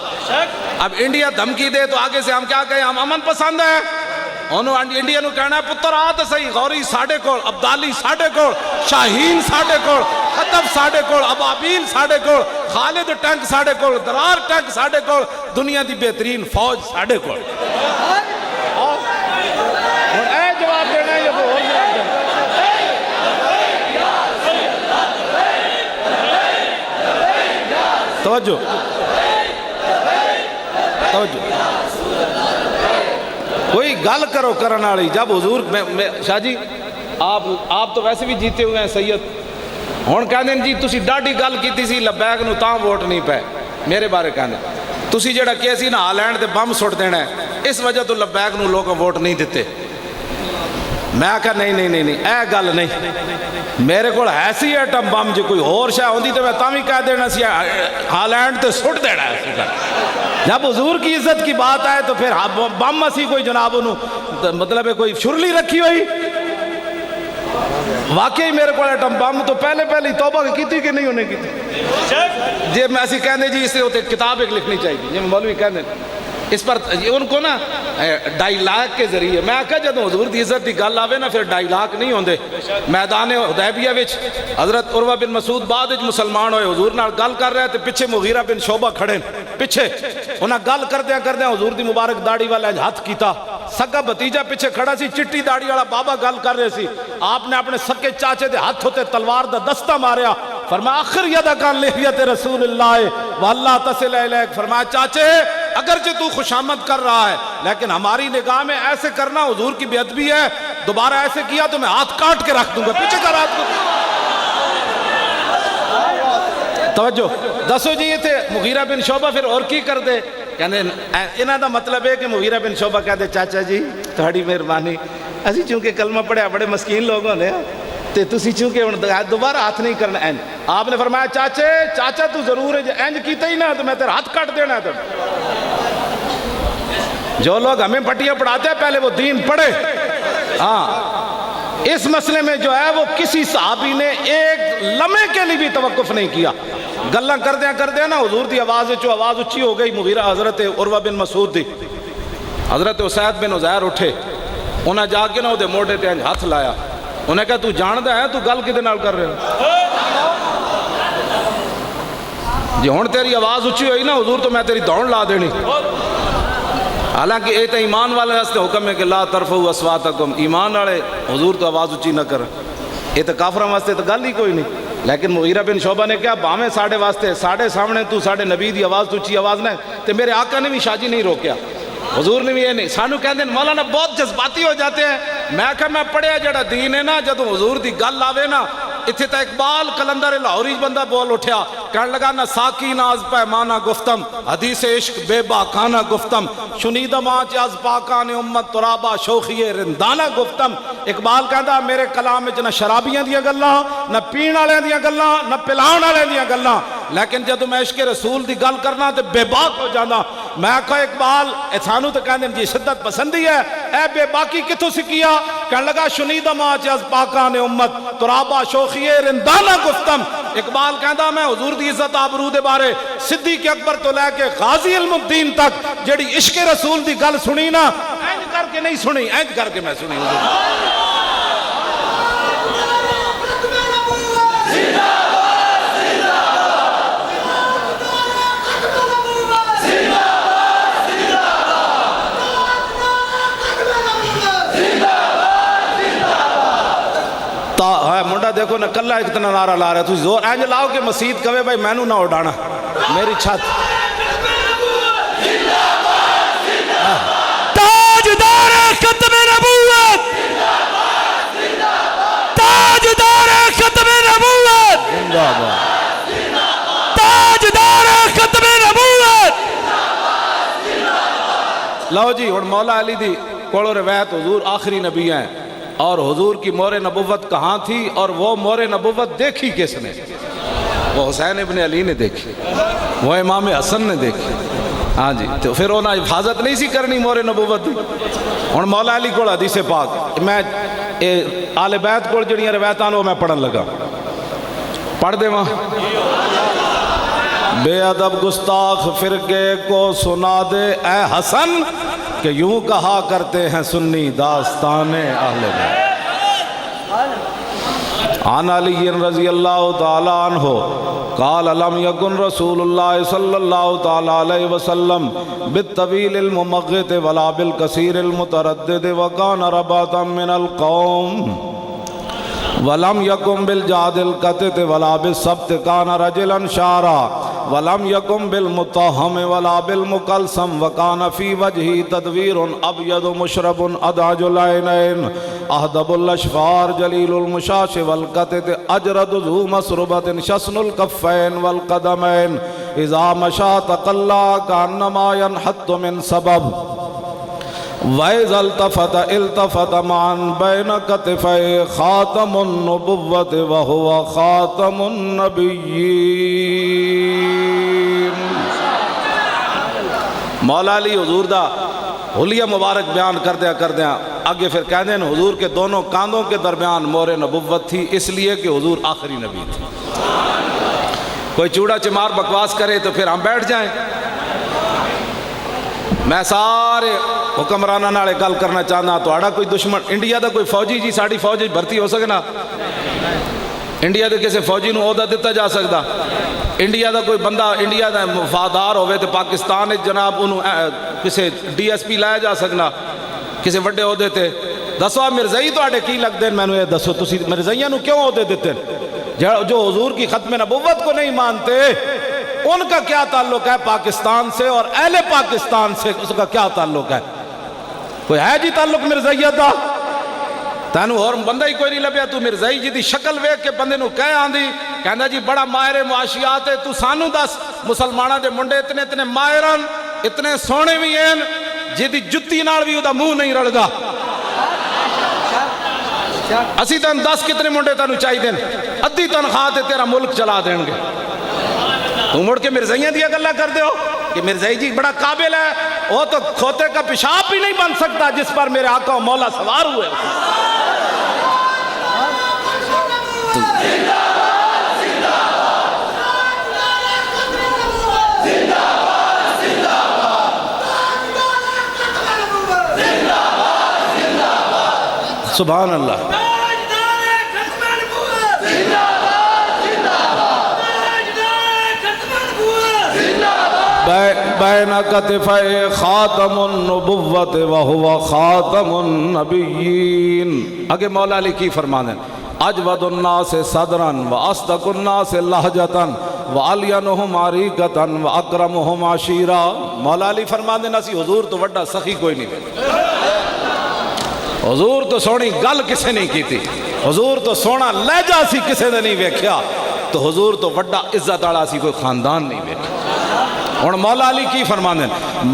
اب انڈیا دھمکی دے تو آگے سے ہم کیا کہیں؟ ہم امن پسند ہے۔ انہوں انڈیا نو کہنا ہے پتر آ تو صحیح، غوری ساڑھے کوڑ، عبدالی ساڑھے کوڑ، شاہین ساڑھے کوڑ، خطب ساڑھے کوڑ، ابابیل ساڑھے کوڑ، خالد ٹینک ساڑھے کوڑ، درار ٹینک ساڑھے کوڑ، دنیا دی بہترین فوج ساڑھے کوڑ۔ اے جواب دینا ہے یہ وہ اور جواب دینا۔ توجہ توجہ کوئی گل کرو کرن والی۔ جب حضور شاہ جی آپ تو ویسے بھی جیتے ہوئے ہیں سید، ہن کہندے جی تسی ڈاڈی گل کیتی سی لبیک نو تاں ووٹ نہیں پے، میرے بارے کہندے تسی جڑا کہیا سی نا ہالینڈ تے بم سٹ دینا ہے اس وجہ تو لبیک نو لوگ ووٹ نہیں دیتے۔ میں کہا نہیں اے گل نہیں، میرے کو ہے سی ایٹم بم، جو کوئی اور شاہ ہوندی تو میں تاں بھی کہہ دینا سی ہالینڈ تے سٹ دینا ہے۔ جب حضور کی عزت کی بات آئے تو پھر بم اسی کوئی جناب انہوں مطلب ہے کوئی شرلی رکھی ہوئی؟ واقعی میرے کو ایٹم بم تو پہلے توبہ کی تھی کہ نہیں ہونے کی تھی؟ جی میں ایسی کہنے جی اس سے ہوتے کتاب ایک لکھنی چاہیے جی مولوی کہنے اس پر ان کو نا ڈائیلاگ کے ذریعے میں کہا جب حضور دی عزت دی گل آوے نا پھر ڈائیلاگ نہیں ہوندے۔ میدان حدیبیہ وچ حضرت عروہ بن مسعود بعد وچ مسلمان ہوئے، حضور نال گل کر رہے تھے، پیچھے مغیرہ بن شعبہ کھڑے پیچھے، انہاں گل کردیاں حضور دی مبارک داڑھی والا ہاتھ کیتا، سگا بھتیجا پیچھے کھڑا سی، چٹی داڑھی والا بابا گل کر رہے سی، آپ نے اپنے سکے چاچے دے ہاتھ ہوتے تلوار دا دستہ ماریا، فرمایا آخر یدکا لحیت رسول اللہ واللہ تصل الیک، فرمایا چاچے اگرچہ تو خوشامد کر رہا ہے لیکن ہماری نگاہ میں ایسے کرنا حضور کی بے ادبی ہے، دوبارہ ایسے کیا تو میں ہاتھ کاٹ کے رکھ دوں گا، پیچھے کر ہاتھ کو۔ توجہ دسو جی یہ تھے مغیرہ بن شعبہ پھر اور کی کر دے؟ کہنے انہاں دا مطلب ہے کہ مغیرہ بن شعبہ کہہ دے چاچا جی تہاڑی مہربانی، اسی چونکہ کلمہ پڑھیا بڑے مسکین لوگ ہونے تے تسی چونکہ دوبارہ ہاتھ نہیں کرنا۔ آپ نے فرمایا چاچا تو ضرور ہے انج کیتا ہی نہ تو میں تیرا ہاتھ کاٹ دینا ہے۔ جو لوگ ہمیں پٹیاں پڑھاتے ہیں پہلے وہ دین پڑھے۔ ہاں اس مسئلے میں جو ہے وہ کسی صحابی نے ایک لمحے کے لیے بھی توقف نہیں کیا، گلاں کردیاں نا حضور دی آواز اچھی ہو گئی، مغیرہ حضرت عروہ بن مسعود دی، حضرت اسید بن عزیر اٹھے، انہاں جا کے نا وہ موڑے تے ہاتھ لایا، انہیں کہا تو جاندہ ہے تو گل کدے نال کر رہے ہو؟ جی ہون تیری آواز اچھی ہوئی نا حضور تو میں تیری دوڑ لا دینی۔ حالانکہ اے تو ایمان والے واسطے حکم ہے کہ لا ترفعوا اصواتکم، ایمان والے حضور تو آواز اچھی نہ کریں، یہ تو کافراں واسطے تو گل ہی کوئی نہیں۔ لیکن مغیرہ بن شعبہ نے کہا باویں ساڑھے واسطے ساڑھے سامنے تو ساڑھے نبی دی آواز تو اچھی آواز نہ تے میرے آقا نے بھی شاجی نہیں روکیا، حضور نے بھی یہ نہیں۔ سانو کہندے مولانا بہت جذباتی ہو جاتے ہیں، میں کہا میں پڑھیا جڑا دین ہے نا جدوں حضور دی گل آوے نا اتھے تا اقبال قلندر لاہوری بندہ بول اٹھیا، کہنے لگا نہ ساکی نہ از پیمانہ گفتم، حدیث عشق بے باکانہ گفتم، شنیدہ ماچ از پاکان امت ترابہ شوخی رندانہ گفتم۔ اقبال کہندا میرے کلام وچ نہ شرابیاں دیاں گلاں، نہ پین والے دیاں گلاں، نہ پلاون والے دیاں گلاں، لیکن جدوں میں عشق رسول دی گل کرنا تے بے باک ہو جانا۔ میں کہا اقبال سانو تو کہندے جی شدت پسندی ہے، اے بے باکی کتھوں سکیا؟ کہنے لگا شنیدہ ماچ از پاکان امت ترابہ شوخی رندانہ گفتم۔ اقبال کہندا میں حضور دی عزت آبرو دے بارے صدیق اکبر تو لے کے غازی علم الدین تک جڑی عشق رسول دی گل سنی نا اینج کر کے نہیں سنی، اینج کر کے میں سنی حضور۔ دیکھو نہ کلا اتنا نعرہ لا رہا ہے، تو زور اینج لاؤ کہ مسجد کہے بھائی میں نو نہ اڑانا میری چھت. تاجدار ختم نبوت، تاجدار ختم نبوت، زندہ باد. تاجدار ختم نبوت. لو جی ہن مولا علی دی کولو روایت حضور آخری نبی ہیں، اور حضور کی مور نبوت کہاں تھی اور وہ مور نبوت دیکھی کس نے؟ وہ حسین ابن علی نے دیکھی، وہ امام حسن نے دیکھی. ہاں جی تو پھر انہاں حفاظت نہیں سی کرنی مور نبوت دی. ہن مولا علی کول حدیث پاک میں آل بیت کول جڑیاں روایتاں وہ میں پڑھن لگا، پڑھ دے وہاں. بے ادب گستاخ فرقے کو سنا دے اے حسن کہ یوں کہا کرتے ہیں سنی داستان اہل بیت. عن علی رضی اللہ تعالی عنہ قال لم یکن رسول اللہ صلی اللہ تعالی علیہ وسلم بالطویل الممغت ولا بالکثیر المتردد وکان رباتا من القوم ولم یکن بالجاد القطت ولا بالسبت کان رجلا شارا ولم یکن بالمتہم ولا بالمقلسم وکان فی وجہی تدویر ابید مشرب اداج العینین اہدب الاشفار جلیل المشاش والقطت اجرد ذو مسربت شسن الکفین والقدمین اذا مشا تقلا کانما ینحط من سبب وَإِذَا الْتَفَتَ مَعًا بَيْنَ كَتِفَيْ خَاتَمُ النُّبُوَّةِ وَهُوَ خَاتَمُ النَّبِيِّينَ. مولا علی حضور دا حلیہ مبارک بیان کر دیا آگے پھر کہہ دیں حضور کے دونوں کاندھوں کے درمیان مور نبوت تھی، اس لیے کہ حضور آخری نبی تھے. کوئی چوڑا چمار بکواس کرے تو پھر ہم بیٹھ جائیں. میں سارے حکمرانہ نالے گل کرنا چاہنا تو آڑا کوئی دشمن انڈیا دا کوئی فوجی جی ساڑی فوجی بھرتی ہو سکنا؟ انڈیا دے کسے فوجی نو عہدہ دیتا جا سکتا؟ انڈیا دا کوئی بندہ انڈیا دا وفادار ہوئے تو پاکستان جناب انہوں کسے ڈی ایس پی لایا جا سکنا کسے وڈے عہدے تے؟ دسو آپ مرزائی تو آڑے کی لگ دیں؟ میں نے دسو تسی مرزائیاں نو کیوں عہدے دیتے ہیں؟ جو حضور کی ختم نبوت کو نہیں مانتے ان کا کیا تعلق ہے پاکستان سے اور اہل پاکستان سے؟ اس کا کیا تعلق ہے؟ کوئی ہے جی تعلق مرزائیت دا؟ تینو اور بندہ ہی کوئی نہیں لبیا. تو مرزائی جی دی شکل ویک کے بندے نو کہہ آندھی کہندا جی بڑا ماہر معاشیات ہے. تو سانو دس مسلمانہ دے منڈے اتنے ماہرن اتنے سونے بھی ہیں جی دی جتی نال بھی دا منہ نہیں رڑدا. اسی تن 10 کتنے منڈے تینو چاہی دیں ادھی تنخواہ تے تیرا ملک چلا دیں گے. تو مڑ کے مرزائیاں دیا گلہ کر دے ہو کہ مرزائی جی بڑا قابل ہے، وہ تو کھوتے کا پیشاب بھی نہیں بن سکتا جس پر میرے آقا و مولا سوار ہوئے. سبحان اللہ. بین کتفی خاتم النبوت وہو خاتم النبیین. آگے مولا علی کی فرمانے اجود الناس صدرا واصدق الناس لہجتا وعلینہم عریقتا واکرمہم عشیرا. مولا علی فرمانے نسی حضور تو وڈا سخی کوئی نہیں، حضور تو سونی گل کسے نہیں کی تھی، حضور تو سونا لہجہ سی کسے نے نہیں ویکھیا، تو حضور تو وڈا عزت والا سی کوئی خاندان نہیں ویکھیا. اور مولا علی کی فرمانے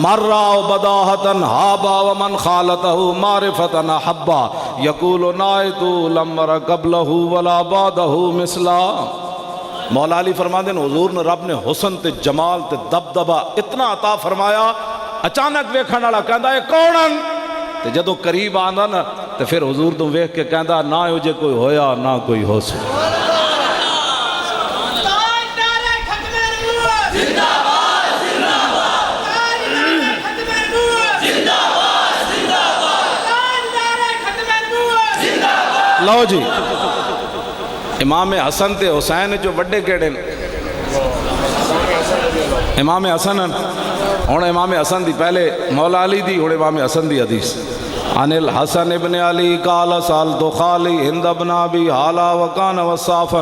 مرّا بداہتاً حابا ومن خالتہو معرفتاً حبا یقول نائتو لمر قبلہو ولا بعدہو مثلا. مولا علی فرمانے حضور نے رب نے حسن تے جمال تے دبدبہ اتنا عطا فرمایا، اچانک ویکھن والا کہندا ہے کونن؟ تے جدو قریب آندا نا تے پھر حضور تو ویکھ کے کہندا نہ اوجے کوئی ہویا نہ کوئی ہو سکتا. لو جی امام حسن تے حسین جو وڈے کیڑے امام حسن ہوں امام حسن دی پہلے مولا علی دی ہوں امام حسن دی حدیث. عن الحسن ابن علی قال سألت خالی ہند بن ابی حالا وکان وصافا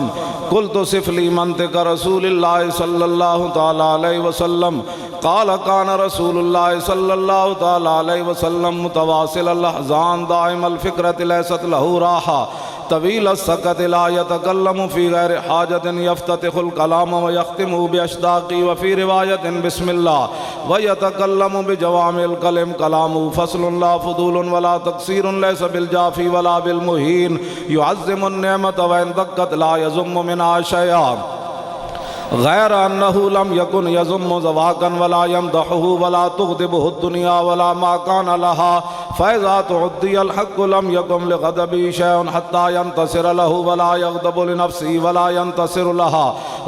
قلت صف لی منطق رسول اللہ صلی اللہ تعالی علیہ وسلم قال كان رسول الله صلى الله تعالى عليه وسلم متواصل الاحزان دائم الفكرة ليست له راحة طويل السكت لا يتكلم في غير حاجة يفتتح الكلام ويختم بأشداق وفي رواية بسم الله ويتكلم بجوامع الكلم كلامه فصل لا فضول ولا تقصير ليس بالجافي ولا بالمهين يعظم النعمة وإن دقت لا يزم منها شيئا غیر انہو لم یکن یزم زواکا ولا یمدحہ ولا تغضبہ الدنیا ولا ما کان لہا فاذا تعدی الحق لم یکن لغضبی شیء حتی ینتصر لہ ولا یغضب لنفسی ولا ینتصر لہا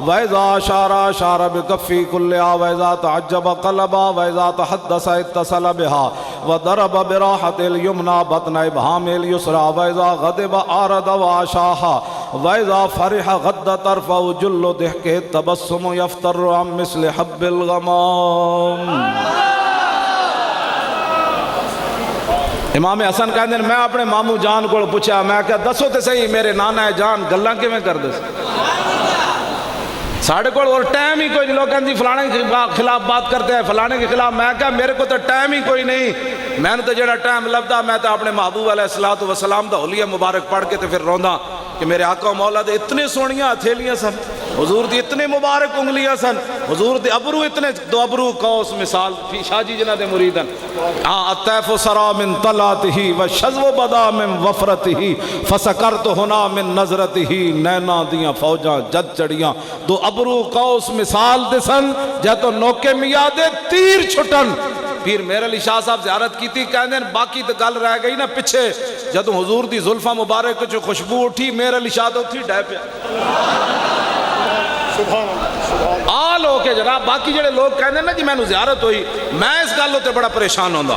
واذا اشار اشار بکفی کلہا واذا تعجب قلبا واذا تحدث اتصل بہا وضرب براحت الیمنا بطن ابہام الیسرا واذا غضب آرد واشاہا واذا فرح غد طرفہ جل دحکہ تبسم یفتر عن مثل حب الغمام. امام حسن کہتے ہیں میں اپنے مامو جان کو پوچھا میں کہا دسو تے صحیح میرے نانا جان گلاں کیویں کر دے ساڑھے کو اور ٹائم ہی کوئی نہیں. لوگ کہتے ہیں فلانے کے خلاف بات کرتے ہیں فلانے کے خلاف. میں کہا میرے کو تو ٹائم ہی کوئی نہیں. میں نے تو جڑا ٹائم لبدا میں تو اپنے محبوب علیہ السلام دا حلیہ مبارک پڑھ کے تو پھر روندا کہ میرے آقا و مولا دے اتنے سونیاں ہتھیلیاں سن حضور دی اتنے مبارک انگلیاں سن حضور دے ابرو اتنے دو ابرو قوس مثال فی شاہ جی جنہ دے مریدن الطیف سرا من طلعتہ والشذو بدا من وفرتہ فسکرت ہنا من نظرتہ نینا دیاں فوجاں جد چڑیاں دو ابرو قوس مثال دے سن جہتو نوکے میاں دے تیر چھٹن. پھر میرے علی شاہ صاحب زیارت کی تھی کہنے ہیں باقی تو گل رہ گئی نا پچھے جدو حضور دی زلفہ مبارک جو خوشبو اٹھی میرے علی شاہ تو تھی ڈے پہ آل ہو کے جناب. باقی جڑے لوگ کہنے نا جی میں نے زیارت ہوئی میں اس گل ہوتے بڑا پریشان ہوندہ.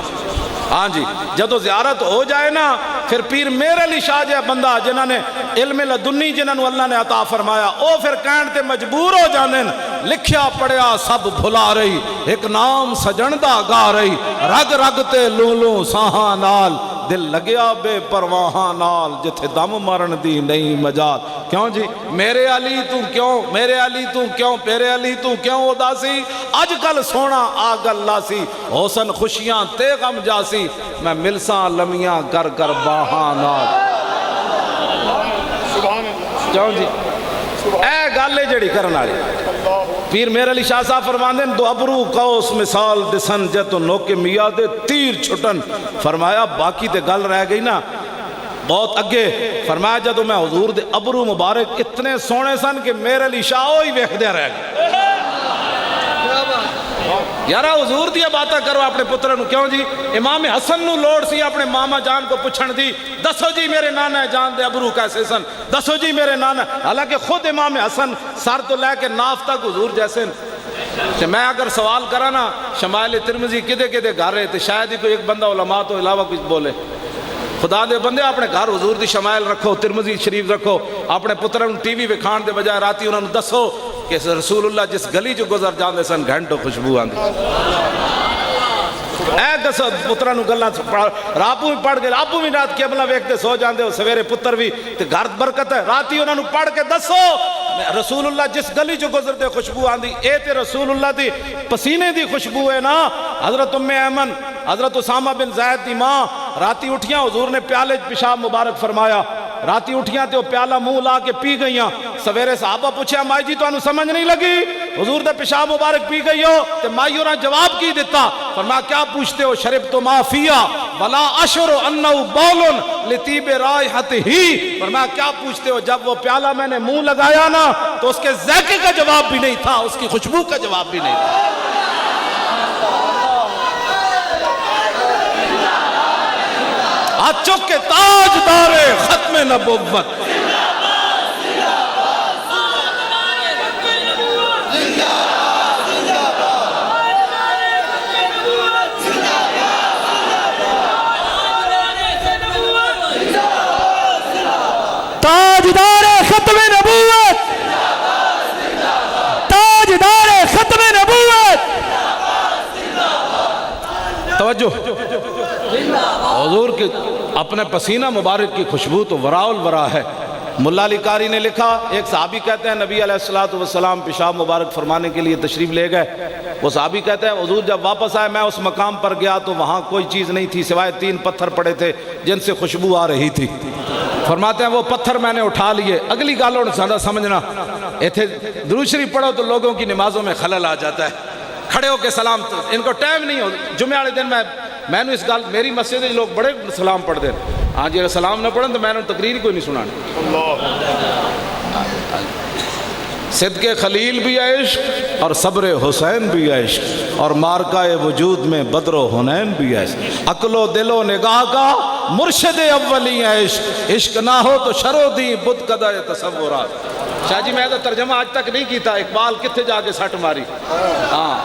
ہاں جی جدو زیارت ہو جائے نا پھر پیر میرے علی شاہ جائے بندہ جنہاں نے علم لدنی جنہاں نے اللہ نے عطا فرمایا او پھر کہنتے مجبور ہو جانے لکھیا پڑیا سب بھلا رہی ایک نام سجندہ گا رہی رگ رگ تے لولوں ساہاں نال دل لگیا بے پرواہاں نال جتھے دم مرن دی نہیں مجاد. کیوں جی میرے علی تو کیوں میرے علی تو کیوں میرے علی تو کیوں اداسی اج کل سونا آگل لاسی حسن خوشیاں تے غم جاسی میں ملساں لمیاں کر کر باہاں نال. کیوں جی اے گالے جڑی کرنا رہی پیر میرے علی شاہ صاحب فرماندے دو ابرو قوس مثال دسن جتو نوکے میاں دے تیر چھٹن. فرمایا باقی تے گل رہ گئی نا بہت اگے. فرمایا جدو میں حضور دے ابرو مبارک اتنے سونے سن کہ میرے علی شاہ ہوئی ویکھ دے رہ گئے. یارا حضور دیا باتاں کرو اپنے پترنو. کیوں جی امام حسن نو لوڑ سی اپنے ماما جان کو پچھن دی دسو جی میرے نانا جان دے ابرو کیسے سن دسو جی میرے نانا. حالانکہ خود امام حسن سر تو لے کے ناف تک حضور جیسے کہ میں اگر سوال کرا نا شمائل ترمذی کدے کدے گھر رہے تھے شاید ہی کوئی ایک بندہ علماء تو علاوہ کچھ بولے. خدا دے بندے اپنے گھر حضور دی شمائل رکھو ترمذی شریف رکھو اپنے پترن ٹی وی وکھان دے بجائے راتی انہوں نے دسو کہ رسول اللہ جس گلی جو گزر جاندے سن گھنٹوں خوشبو آندی. اے دس پترانو گلاں راپو بھی پڑھ گئے آپو بھی رات قبلہ ویکھتے سو جاندے ہو سویرے پتر بھی تے گھر برکت ہے راتی انہوں نے پڑھ کے دسو رسول اللہ جس گلی جو گزرتے خوشبو آندی اے تے رسول اللہ دی پسینے دی خوشبو ہے نا. حضرت ام ایمن حضرت اسامہ بن زید دی ماں راتی اٹھیاں حضور نے پیالے پیشاب مبارک فرمایا راتی اٹھیاں تے وہ پیالہ منہ لا کے پی گئیاں. سویرے صحابہ پوچھا مائی جی تو انہوں سمجھ نہیں لگی حضور دے پیشاب مبارک پی گئی ہو تے مائی انہوں نے جواب کی دیتا. فرمایا کیا پوچھتے ہو شربت ما فیہ ولا اشعر انہ بول لطیب رائحت ہی. فرمایا کیا پوچھتے ہو جب وہ پیالہ میں نے منہ لگایا نا تو اس کے ذائقے کا جواب بھی نہیں تھا اس کی خوشبو کا جواب بھی نہیں تھا. چک کے تاجدار ختم نبوت تاجدار ختم نبوت تاجدار ختم نبوت. توجہ حضور کے اپنے پسینہ مبارک کی خوشبو تو وراء الورا ہے۔ ملا علی قاری نے لکھا، ایک صحابی کہتے ہیں نبی علیہ السلام پیشاب مبارک فرمانے کے لیے تشریف لے گئے۔ وہ صحابی کہتے ہیں حضور جب واپس آئے میں اس مقام پر گیا تو وہاں کوئی چیز نہیں تھی سوائے 3 پتھر پڑے تھے جن سے خوشبو آ رہی تھی۔ فرماتے ہیں وہ پتھر میں نے اٹھا لیے۔ اگلی گالوں نے زیادہ سمجھنا، ایتھے درود شریف پڑھو تو لوگوں کی نمازوں میں خلل آ جاتا ہے، کھڑے ہو کے سلام، ان کو ٹائم نہیں ہو۔ جمعہ والے دن میں نے اس گال میری مسجد میں لوگ بڑے سلام پڑھ دیں، ہاں جی اگر سلام نہ پڑھیں تو میں نے تقریر ہی کوئی نہیں سنانی۔ صدق خلیل بھی عشق اور صبر حسین بھی عشق اور مارکہ وجود میں بدر و حنین بھی عشق، عقل و دل و نگاہ کا مرشد اولی عشق، عشق نہ ہو تو شرو دی بت قدہ تصورات۔ شاہ جی میں تو ترجمہ آج تک نہیں کیتا، اقبال کتنے جا کے سٹ ماری۔ ہاں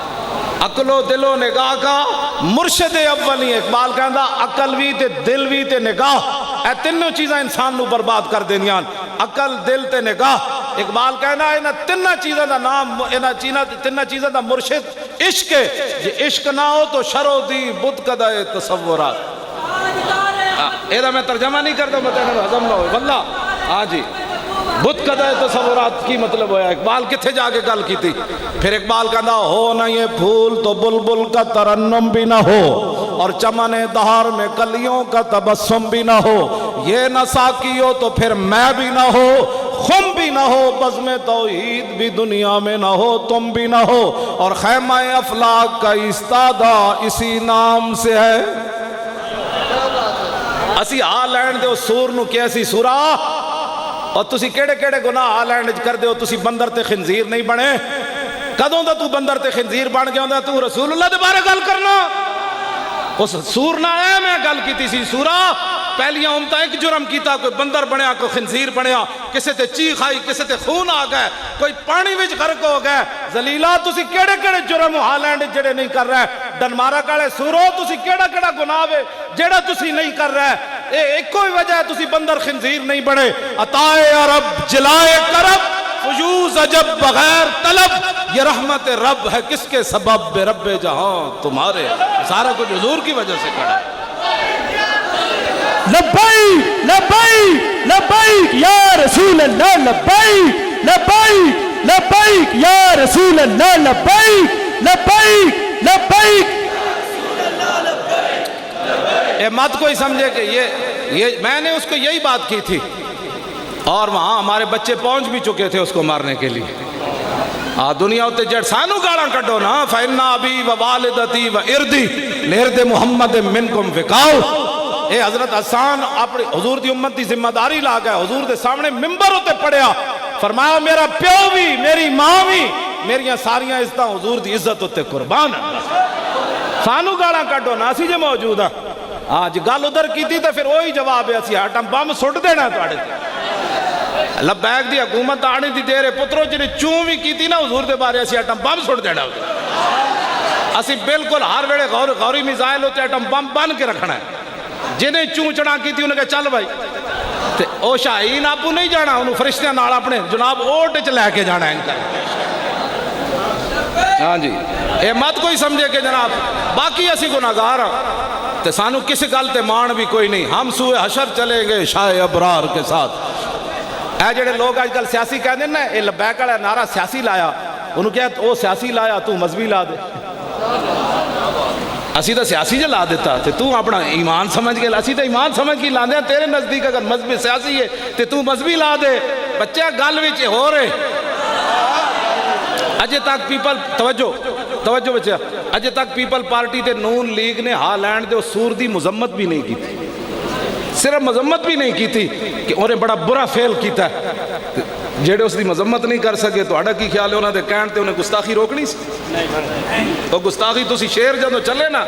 عقل و دل و نگاہ کا مرشد اولی، اقبال کہندا عقل بھی تے دل بھی تے نگاہ، اے تینوں چیزاں انسان نو برباد کر دینیاں، عقل دل تے نگاہ۔ اقبال کہنا ہے انہاں تینوں چیزاں دا نام، انہاں تینوں چیزاں دا مرشد عشق ہے، جے عشق نہ ہو تو شرو دی بت قدہ تصورات۔ ایدہ میں ترجمہ نہیں کرتا، مطلب ہضم نہ ہوئے واللہ۔ ہاں جی بت قدہ تصورات کی مطلب ہویا اقبال کتھے جا کے گل کی تھی۔ پھر اقبال کہنا ہو نہ یہ پھول تو بلبل کا ترنم بھی نہ ہو اور چمن دہار میں کلیوں کا تبسم بھی نہ ہو، یہ نہ ساقی ہو تو پھر میں بھی نہ ہو، خم بھی نہ ہو، بزم توحید بھی دنیا میں نہ ہو، تم بھی نہ ہو، اور خیمہ افلاک کا استادہ اسی نام سے ہے۔ اسی آ لین دے سور نو کیسی سورا، اور تسی کیڑے کیڑے گناہ آ لین کر دے ہو، تسی بندر تے خنزیر نہیں بنے۔ کدوں دا تو بندر تے خنزیر بن گیا ہوندا، تو رسول اللہ دے بارے گل کرنا۔ اس سور نہ ہے میں گل کیتی سی، سورا پہلیاں امتہ ایک جرم کیتا، کوئی بندر بنیا کوئی خنزیر بنیا، کسے تے چیخ آئی کسے تے خون آ گئے، کوئی پانی وچ غرق ہو گئے۔ ذلیلا تسی کیڑے کیڑے جرم ہالینڈ جڑے نہیں کر رہے، ڈنمارک والے سورو تسی کیڑا کیڑا گناہ ہے جڑا تسی نہیں کر رہے۔ ایک کوئی وجہ ہے تسی بندر خنزیر نہیں بڑے۔ عطائے عرب جلائے کرب فیوز عجب بغیر طلب، یہ رحمت رب ہے کس کے سبب، بے رب جہاں تمہارے، سارا کچھ حضور کی وجہ سے کھڑا ہے۔ لبیک لبیک لبیک یا رسول اللہ، لبیک لبیک لبیک یا رسول اللہ، لبیک لبیک لبیک۔ اے مت کوئی سمجھے کہ یہ میں نے اس کو یہی بات کی تھی، اور وہاں ہمارے بچے پہنچ بھی چکے تھے اس کو مارنے کے لیے۔ دنیا ہوتے جڑ سانو گاڑاں کٹو نا، فَإِنَّا أَبِي وَوَالِدَتِي وَإِرْدِي لِإِرْدِ مُحَمَّدٍ مِّنْكُمْ فِقَاؤ۔ اے حضرت حسان اپنی حضور دی امت دی ذمہ داری لا گئے، حضور دے سامنے ممبر ہوتے پڑھیا، فرمایا میرا پیو بھی میری ماں بھی میریاں ساریاں عزتاں حضور دی عزت ہوتے قربان۔ سانو گاڑاں کٹو نا، اسی جو موجود ہاں۔ ہاں جی گل ادھر کی تھی تو پھر وہی جواب ہے، اسی ہٹم بم سٹ دینا تواڈے تے۔ لبیک دی حکومت آنے دی دیر ہے پترو، جنہیں چون بھی کی تھی نا حضور دے بارے، اسی ہٹم بم سٹ دینا ہوتا۔ اسی بالکل ہر ویڑے غوری میزائل ہوتے ہٹم بم بن کے رکھنا ہے۔ جنہیں چون چڑھا کی تھی انہیں کہا چل بھائی، تے او شاہین آپو نہیں جانا، انہوں فرشتیاں نال اپنے جناب اوٹ چ لے کے جانا ہے ان کا۔ ہاں جی اے مت کوئی سمجھے کہ جناب باقی اسی گناہگار ہاں تے سانو کس گل تے مان بھی کوئی نہیں، ہم سوئے حشر چلیں گے شاہ ابرار کے ساتھ۔ اے جڑے لوگ آج کل سیاسی کہہ دیں نا، اے لبیک والا نعرہ سیاسی لایا، انہوں کہا او سیاسی لایا تو مذہبی لا دے۔ اسی تو سیاسی جو لا دیتا تے تو اپنا ایمان سمجھ کے، اسی تو ایمان سمجھ کے لا دیا، تیرے نزدیک اگر مذہبی سیاسی ہے تے تو مذہبی لا دے۔ بچے گل وچ ہو رہے اجے تک پیپل توجہ بچے، اجے تک پیپل پارٹی تے نون لیگ نے ہالینڈ دے سور دی مذمت بھی نہیں کی تھی، صرف مذمت بھی نہیں کی تھی کہ انہیں بڑا برا فیل کیتا ہے۔ جیڑے اس دی مذمت نہیں کر سکے تو آڑا کی خیال ہے انہوں نے کہن تے انہیں گستاخی روکنی سی؟ تو گستاخی تو سی شیر جدو چلے نا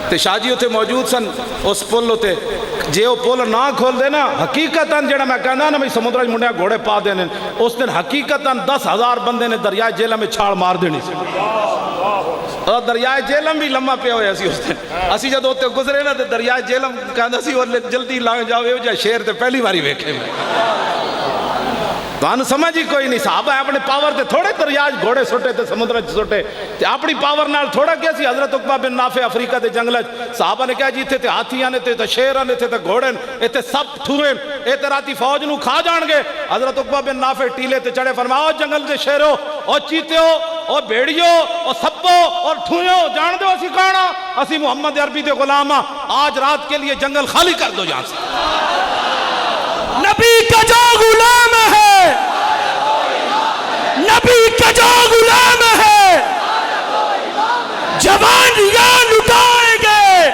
تے شاہ جی ہوتے موجود سن اس پل ہوتے، جے وہ پل نہ کھول دے نا حقیقتاً جیڑا میں کہنا نا میں سمندراج منڈیا گھوڑے پا دینے، اس دن حقیقتاً 10,000 بندے نے دریائے جیلم میں چھاڑ مار دینی سی، اور دریائے جیلم بھی لمحہ پہ ہویا سی اس دن۔ اسی جدو ہوتے گزرے نا تے دریائے جیلم کہنا سی اور جلدی لانگ جاوے ہو جائے شیر تے پہلی باری ویکھے میں۔ تو سمجھ ہی کوئی نہیں. صحابہ اپنے پاور تے تھوڑے دریاج گھوڑے سٹے تے سمندر سٹے تے اپنی پاور نال تھوڑا کیا سی. حضرت عقبہ بن نافع افریقہ دے جنگل صحابہ نے کہا جی تے ہاتھیاں نے تے شیراں نے تے گھوڑے نے تے سب ٹھوئے تے راتی فوج نو کھا جان گے. حضرت عقبہ بن نافع ٹیلے تے چڑھے فرمایا جنگل دے شیرو او چیتیو او بھیڑیو او سپو اور ٹھوئیو جان دو اسی کانا اسی محمد عربی دے غلام آج رات کے لیے جنگل خالی کر دو جان سے. نبی کا جو غلام ہے نبی کا جو غلام ہے جوان یہ لٹائیں گے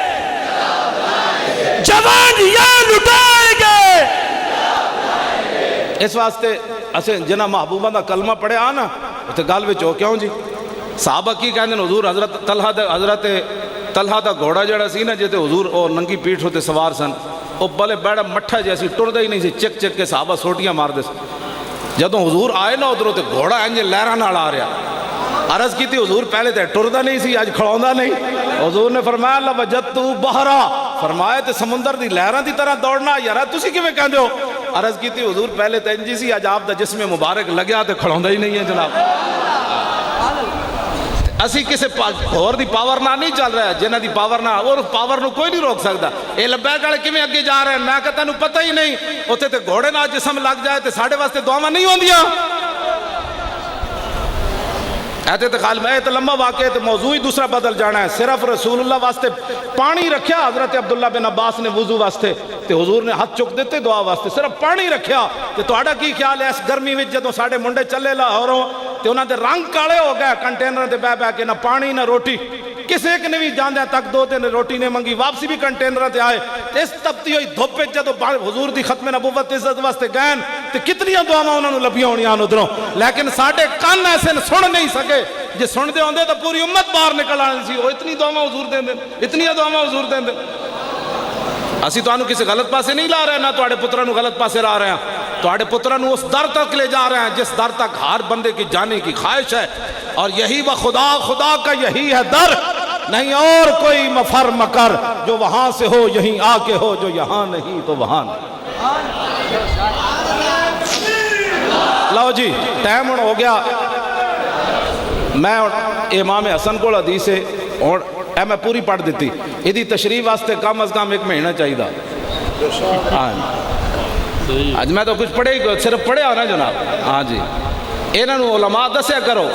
جوان یہ لٹائیں گے. اس واسطے اسے جنہ محبوبہ دا کلمہ پڑھے آنا تے گل وچ ہو کیوں جی. صحابہ کی کہندے حضور حضرت طلحہ دا گھوڑا جڑا سی نا جتے حضور او ننگی پیٹھ ہوتے سوار سن او بلے بیڑا مٹھا جیسی ٹردے ہی نہیں سی چک چک کے صحابہ سوٹیاں مار دے سی. جدوں حضور آئے نا ادھروں تے گھوڑا انج لہراں نال آ رہا. عرض کی تھی حضور پہلے تے ٹردا نہیں سی اج کھڑوندا نہیں. حضور نے فرمایا لوجدت بحرا فرمایا تے سمندر دی لہراں دی طرح دوڑنا یار تسی کیویں کہندے ہو. عرض کی تھی حضور پہلے تے انجی سی اج آپ دا جسم مبارک لگیا تے کھڑوندا ہی نہیں ہے جناب. اسی کسے اور دی پاور نہ نہیں چل رہا ہے جنہ دی پاور نہ اور پاور نو کوئی نہیں روک سکتا. اے لبیک والے کیویں اگے جا رہے ہیں میں کہتا نو پتہ ہی نہیں. اوتھے تے گھوڑے نال جسم لگ جائے تے ساڈے واسطے دعاواں نہیں ہوندیاں. ایتے تے خال میں تے لمبا واقعہ تے موضوع ہی دوسرا بدل جانا ہے. صرف رسول اللہ واسطے پانی رکھیا حضرت عبداللہ بن عباس نے وضو واسطے تے حضور نے ہاتھ چک دیتے دعا واسطے صرف پانی رکھیا. تے تہاڈا کی خیال ہے اس گرمی وچ جدوں ساڈے منڈے چلے لاہوروں تے انہاں دے رنگ کالے ہو گئے کنٹینر تے بہ کے نہ پانی نہ روٹی. کسے ایک نے بھی جاندے تک دو تے روٹی نے منگی واپسی بھی کنٹینر تے آئے. اس تپتی ہوئی دھوپ وچ جدوں حضور دی ختم نبوت عزت واسطے گئے تے کتنیاں دعاواں انہاں نوں لبیاں ہونیاں ادھروں. لیکن ساڈے کان ایسے سن نہیں سکے. جے سن دے ہوندے تو پوری امت باہر نکل آنی سی. وہ اتنی دعاواں حضور دیندے اتنی دعاواں حضور دیندے. اسی تانوں کسی غلط پاسے نہیں لا رہے نہ تواڈے پتراں نوں غلط پاسے لا رہے ہیں. تواڈے پتراں نوں اس در تک لے جا رہے ہیں جس در تک ہر بندے کی جانے کی خواہش ہے. اور یہی وہ خدا کا یہی ہے در نہیں اور کوئی مفر مکر جو وہاں سے ہو یہیں آ کے ہو جو یہاں نہیں تو وہاں نہیں. لو جی ٹائم ہو گیا. میں امام حسن کو حدیث ہے اور اے میں پوری پڑھ دیتی. یہ تشریح واسطے کم از کم 1 مہینہ چاہیے. آج میں تو کچھ پڑھے ہی صرف پڑھے ہو نا جناب. ہاں جی انہاں نوں علماء دسیا کرو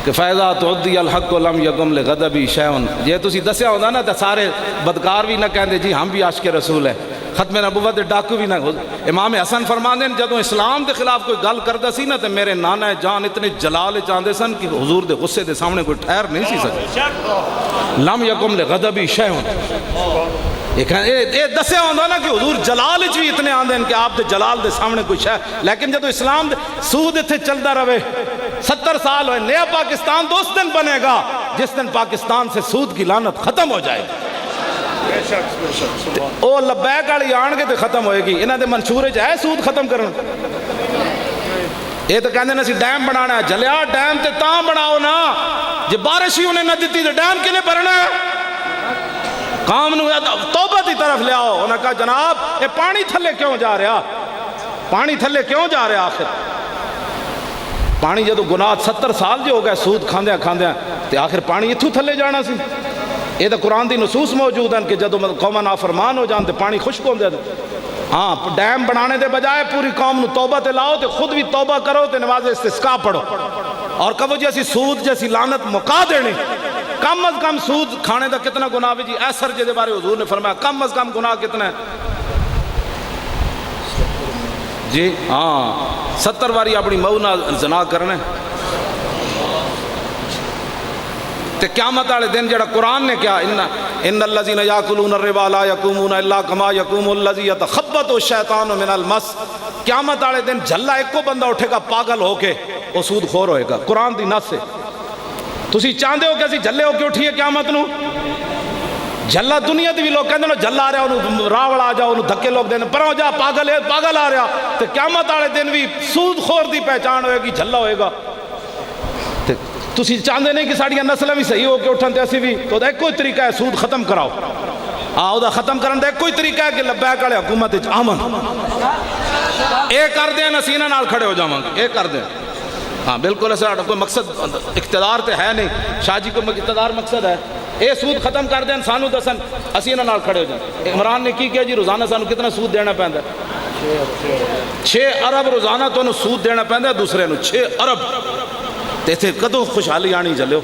کہ فیضا تعدی الحق لم یقم لغضبی شیئن. جے تسی دسیا ہوندا نا تے سارے بدکار بھی نہ کہندے جی ہم بھی عاشق رسول ہے. ختم نبوت دے ڈاکو بھی نہ. امام حسن فرماندے ہیں جدوں اسلام دے خلاف کوئی گل کردا سی نا تے میرے نانا جان اتنے جلال چاندے سن کہ حضور دے غصے دے سامنے کوئی ٹھہر نہیں سی سکتا. لم یقم لغضبی شیئن. یہ دسیا ہوندا نا کہ حضور جلال وچ بھی اتنے آندے ہیں کہ آپ دے جلال دے سامنے کوئی شے. لیکن جدوں اسلام دے سود اتنے چلدا رہے 70 سال ہوئے. نیا پاکستان تو اس دن بنے گا جس دن پاکستان سے سود کی لعنت ختم ہو جائے گی. او لبیک والی آن کے تے ختم ہوئے گی. انہاں دے منشور وچ ہے سود ختم کرن. یہ تو کہندے نے سی ڈیم بنانا ہے. جلیا ڈیم تے تاں بناؤ نا جے بارش ہی انہیں نہ دتی تے ڈیم کنے بھرنا ہے. قوم نو توبہ دی طرف لے آؤ. انہاں کہا جناب یہ پانی تھلے کیوں جا رہا پانی تھلے کیوں جا رہا. آخر پانی جدو گناہ 70 سال جو ہو گئے سود کھاندیاں کھاندیاں تے آخر پانی اتھو تھلے جانا سی. یہ تو قرآن دی نصوص موجود ہیں کہ جدو قوم نافرمان ہو جان تے پانی خشک ہو جائے. ہاں ڈیم بنانے دے بجائے پوری قوم نو توبہ تے لاؤ تے خود بھی توبہ کرو تے نماز استسقاء پڑھو اور کہو جی اسی سود جیسی لعنت مکا دینی. کم از کم سود کھانے دا کتنا گناہ بھی جی ایسر جے دے بارے حضور نے فرمایا کم از کم گناہ کتنا ہے جی. ہاں 70 واری اپنی مئو نال زنا کرنا. تے قیامت والے دن جڑا قرآن نے کیا ان الذین یاکلون الربا لا یقومون الا کما یقوم الذی یتخبط الشیطان من المس. قیامت والے دن جھلا ایک کو بندہ اٹھے گا پاگل ہو کے وہ سود خور ہوئے گا. قرآن دی نص ہے. تسی چاہندے ہو کہ اسی جھلے ہو کے اٹھیے قیامت نو. جھلا دنیا دی بھی لوگ کہندے نے جھلا آ رہا انہوں راوڑ آ جاؤ انہوں دھکے لوگ دینے پروں جا پاگل ہے پاگل آ رہا. تے قیامت والے دن بھی سود خور دی پہچان ہوئے گی جھلا ہوئے گا. تسی چاہندے نہیں کہ ساڑیاں نسلیں بھی صحیح ہو کے اٹھن تے اسی بھی تو دا ایک کوئی طریقہ ہے سود ختم کراؤ. دا ختم کرن دا ایک کوئی طریقہ ہے کہ لبیک والے حکومت وچ آمن. اے کر دیں نسینہ نال کھڑے ہو جاواں گے، اے کر دیں. ہاں بالکل ایسا کوئی مقصد اقتدار تے ہے نہیں. شاہ جی کو اقتدار مقصد ہے. اے سود ختم کر دیں سانو دسن اسی انہاں نال کھڑے ہو جائیں. عمران نے کی کیا جی؟ روزانہ سانو کتنا سود دینا پیندا ہے؟ 6 ارب روزانہ تو سود دینا پیندا ہے دوسرے نو. 6 ارب تے اتنے کدوں خوشحالی آنی چلو.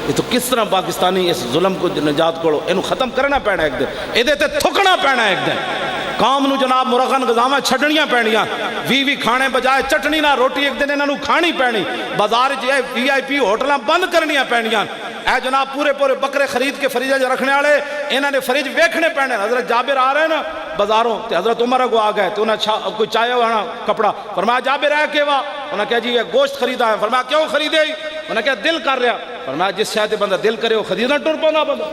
یہ تو کس طرح پاکستانی اس ظلم کو نجات کوڑو اینو ختم کرنا پینا ایک دن. ایدے تے تھکنا پینا ایک دن. قوم نو جناب مرغن غذاواں چھڈنیاں پینیاں. 20 کھانے بجائے چٹنی نہ روٹی ایک دن انہاں نو کھانی پینی. بازار جے VIP ہوٹلاں بند کرنیاں پینیاں. اے جناب پورے بکرے خرید کے فریجہ جو رکھنے والے انہاں نے فریج ویکھنے پینے. حضرت جابر آ رہے ہیں نا بازاروں تے حضرت عمر کو آ گئے تو انہاں کوئی چاہے ہونا کپڑا. فرمایا جابر ہے کہ وا؟ انہاں کہا جی یہ گوشت خریدا ہے. فرمایا کیوں خریدے؟ انہاں کہا دل کر رہا. فرمایا جس شاید بندہ دل کرے وہ خریدنا ٹر پوندا بندہ.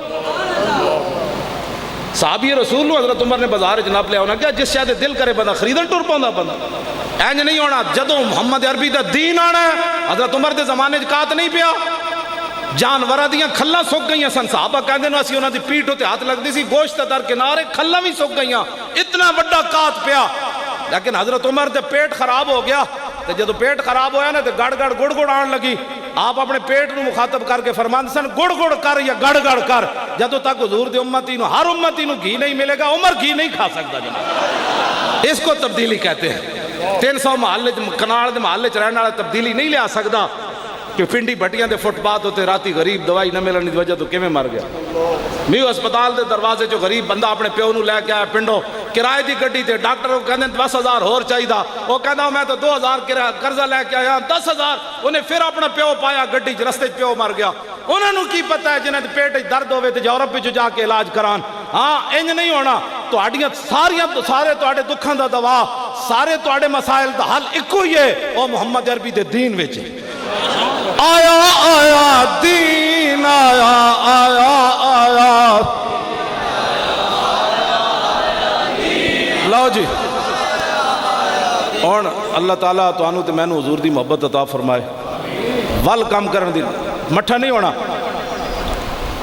صحابی رسول حضرت عمر نے بازار جناب لیا. انہاں کہا جس شاید دل کرے بندہ خریدنا ٹر پوندا بندہ. اینج نہیں ہونا. جدوں محمد عربی دا دین آنا ہے حضرت عمر دے زمانے کات نہیں پیا. جانوراں دیاں کھلاں سک گئیاں سن. صحابہ کہندے نے اسی انہاں دی پیٹھ تے ہاتھ لگدی سی گوشت در کنارے کھلاں بھی سک گئیاں. اتنا بڑا کات پیا. لیکن حضرت عمر دے پیٹ خراب ہو گیا. تے جدوں پیٹ خراب ہویا نا تے گڑ گڑ آن لگی. آپ اپنے پیٹ نو مخاطب کر کے فرماندے سن گڑ گڑ کر یا گڑ گڑ کر. جدوں تک حضور دے امتی نو ہر امتی نو گھی نہیں ملے گا عمر گھی نہیں کھا سکتا جناب. اس کو تبدیلی کہتے ہیں. 300 محلے کناڑ دے محلے چ رہن والا تبدیلی نہیں لیا سکتا کہ پنڈی بٹیاں دے فٹ پاتھ ہوتے راتی غریب دوائی نہ ملنے دی وجہ تو کیویں مر گیا. میو ہسپتال دے دروازے جو غریب بندہ اپنے پیو نو لے کے آیا پنڈوں کرائے دی گڈی تے ڈاکٹر کو کہندے 10,000 ہور چاہیدا. وہ کہندا میں تو 2,000 قرضہ لے کے آیا 10,000. انہیں پھر اپنا پیو پایا گڈی چ رستے پیو مر گیا. انہاں نو کی پتہ ہے جنہاں دے پیٹ وچ درد ہوے تے یورپ وچ جا کے علاج کران. ہاں انج نہیں ہونا. تہاڈیاں سارے تہاڈے دکھاں دا دوا سارے تہاڈے مسائل دا حل اکو ہی ہے. او محمد عربی دے دین وچ آیا آیا دین آیا آیا آیا. لو جی اور اللہ تعالیٰ تو آنو تے میں نو حضور دی محبت عطا فرمائے. ول کام کرن دی مٹھا نہیں ہونا.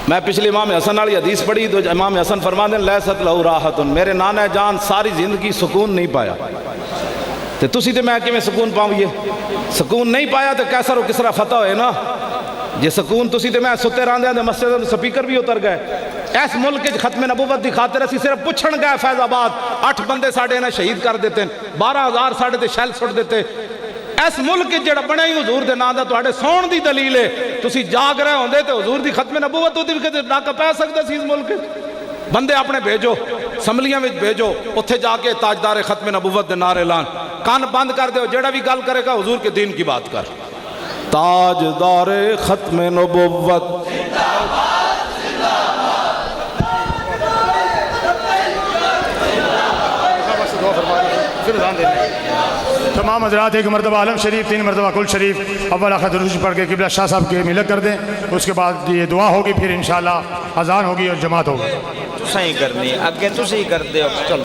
میں پچھلے امام حسن والی حدیث پڑھی تو امام حسن فرماندے لیست لہو راحت. میرے نانا جان ساری زندگی سکون نہیں پایا تے تسی تے میں کیویں سکون پاؤں. سکون نہیں پایا تو کیسر و کسرا فتح ہوئے نا. جے سکون تسی تے میں ستے راندے مسجد میں سپیکر بھی اتر گئے. اس ملک ختم نبوت دی خاطر اسی صرف پوچھن گئے فیض آباد 8 بندے ساڈے نے شہید کر دیتے. 12,000 ساڈے تے شیل سٹ دیتے. اس ملک جڑا بنیا ہی حضور دے نام دا تواڈے سون دی دلیل ہے. تسی جاگ رہے ہوندے تے حضور دی ختم نبوت ہوتی بھی ڈاکا پے سکدا سی اس ملک. بندے اپنے بھیجو اسمبلیاں وچ بھیجو اتھے جا کے تاجدار ختم نبوت دے نعرے لان. کان بند کر دیو جڑا بھی گل کرے گا حضور کے دین کی بات کر. تاجدار ختم نبوت تمام حضرات ایک مرتبہ عالم شریف 3 مرتبہ کل شریف اول آخر درود پڑھ کے قبلہ شاہ صاحب کے ملک کر دیں. اس کے بعد یہ دعا ہوگی پھر انشاءاللہ اذان ہوگی اور جماعت ہوگی. صحیح کرنی اگے تسی کر دے. چلو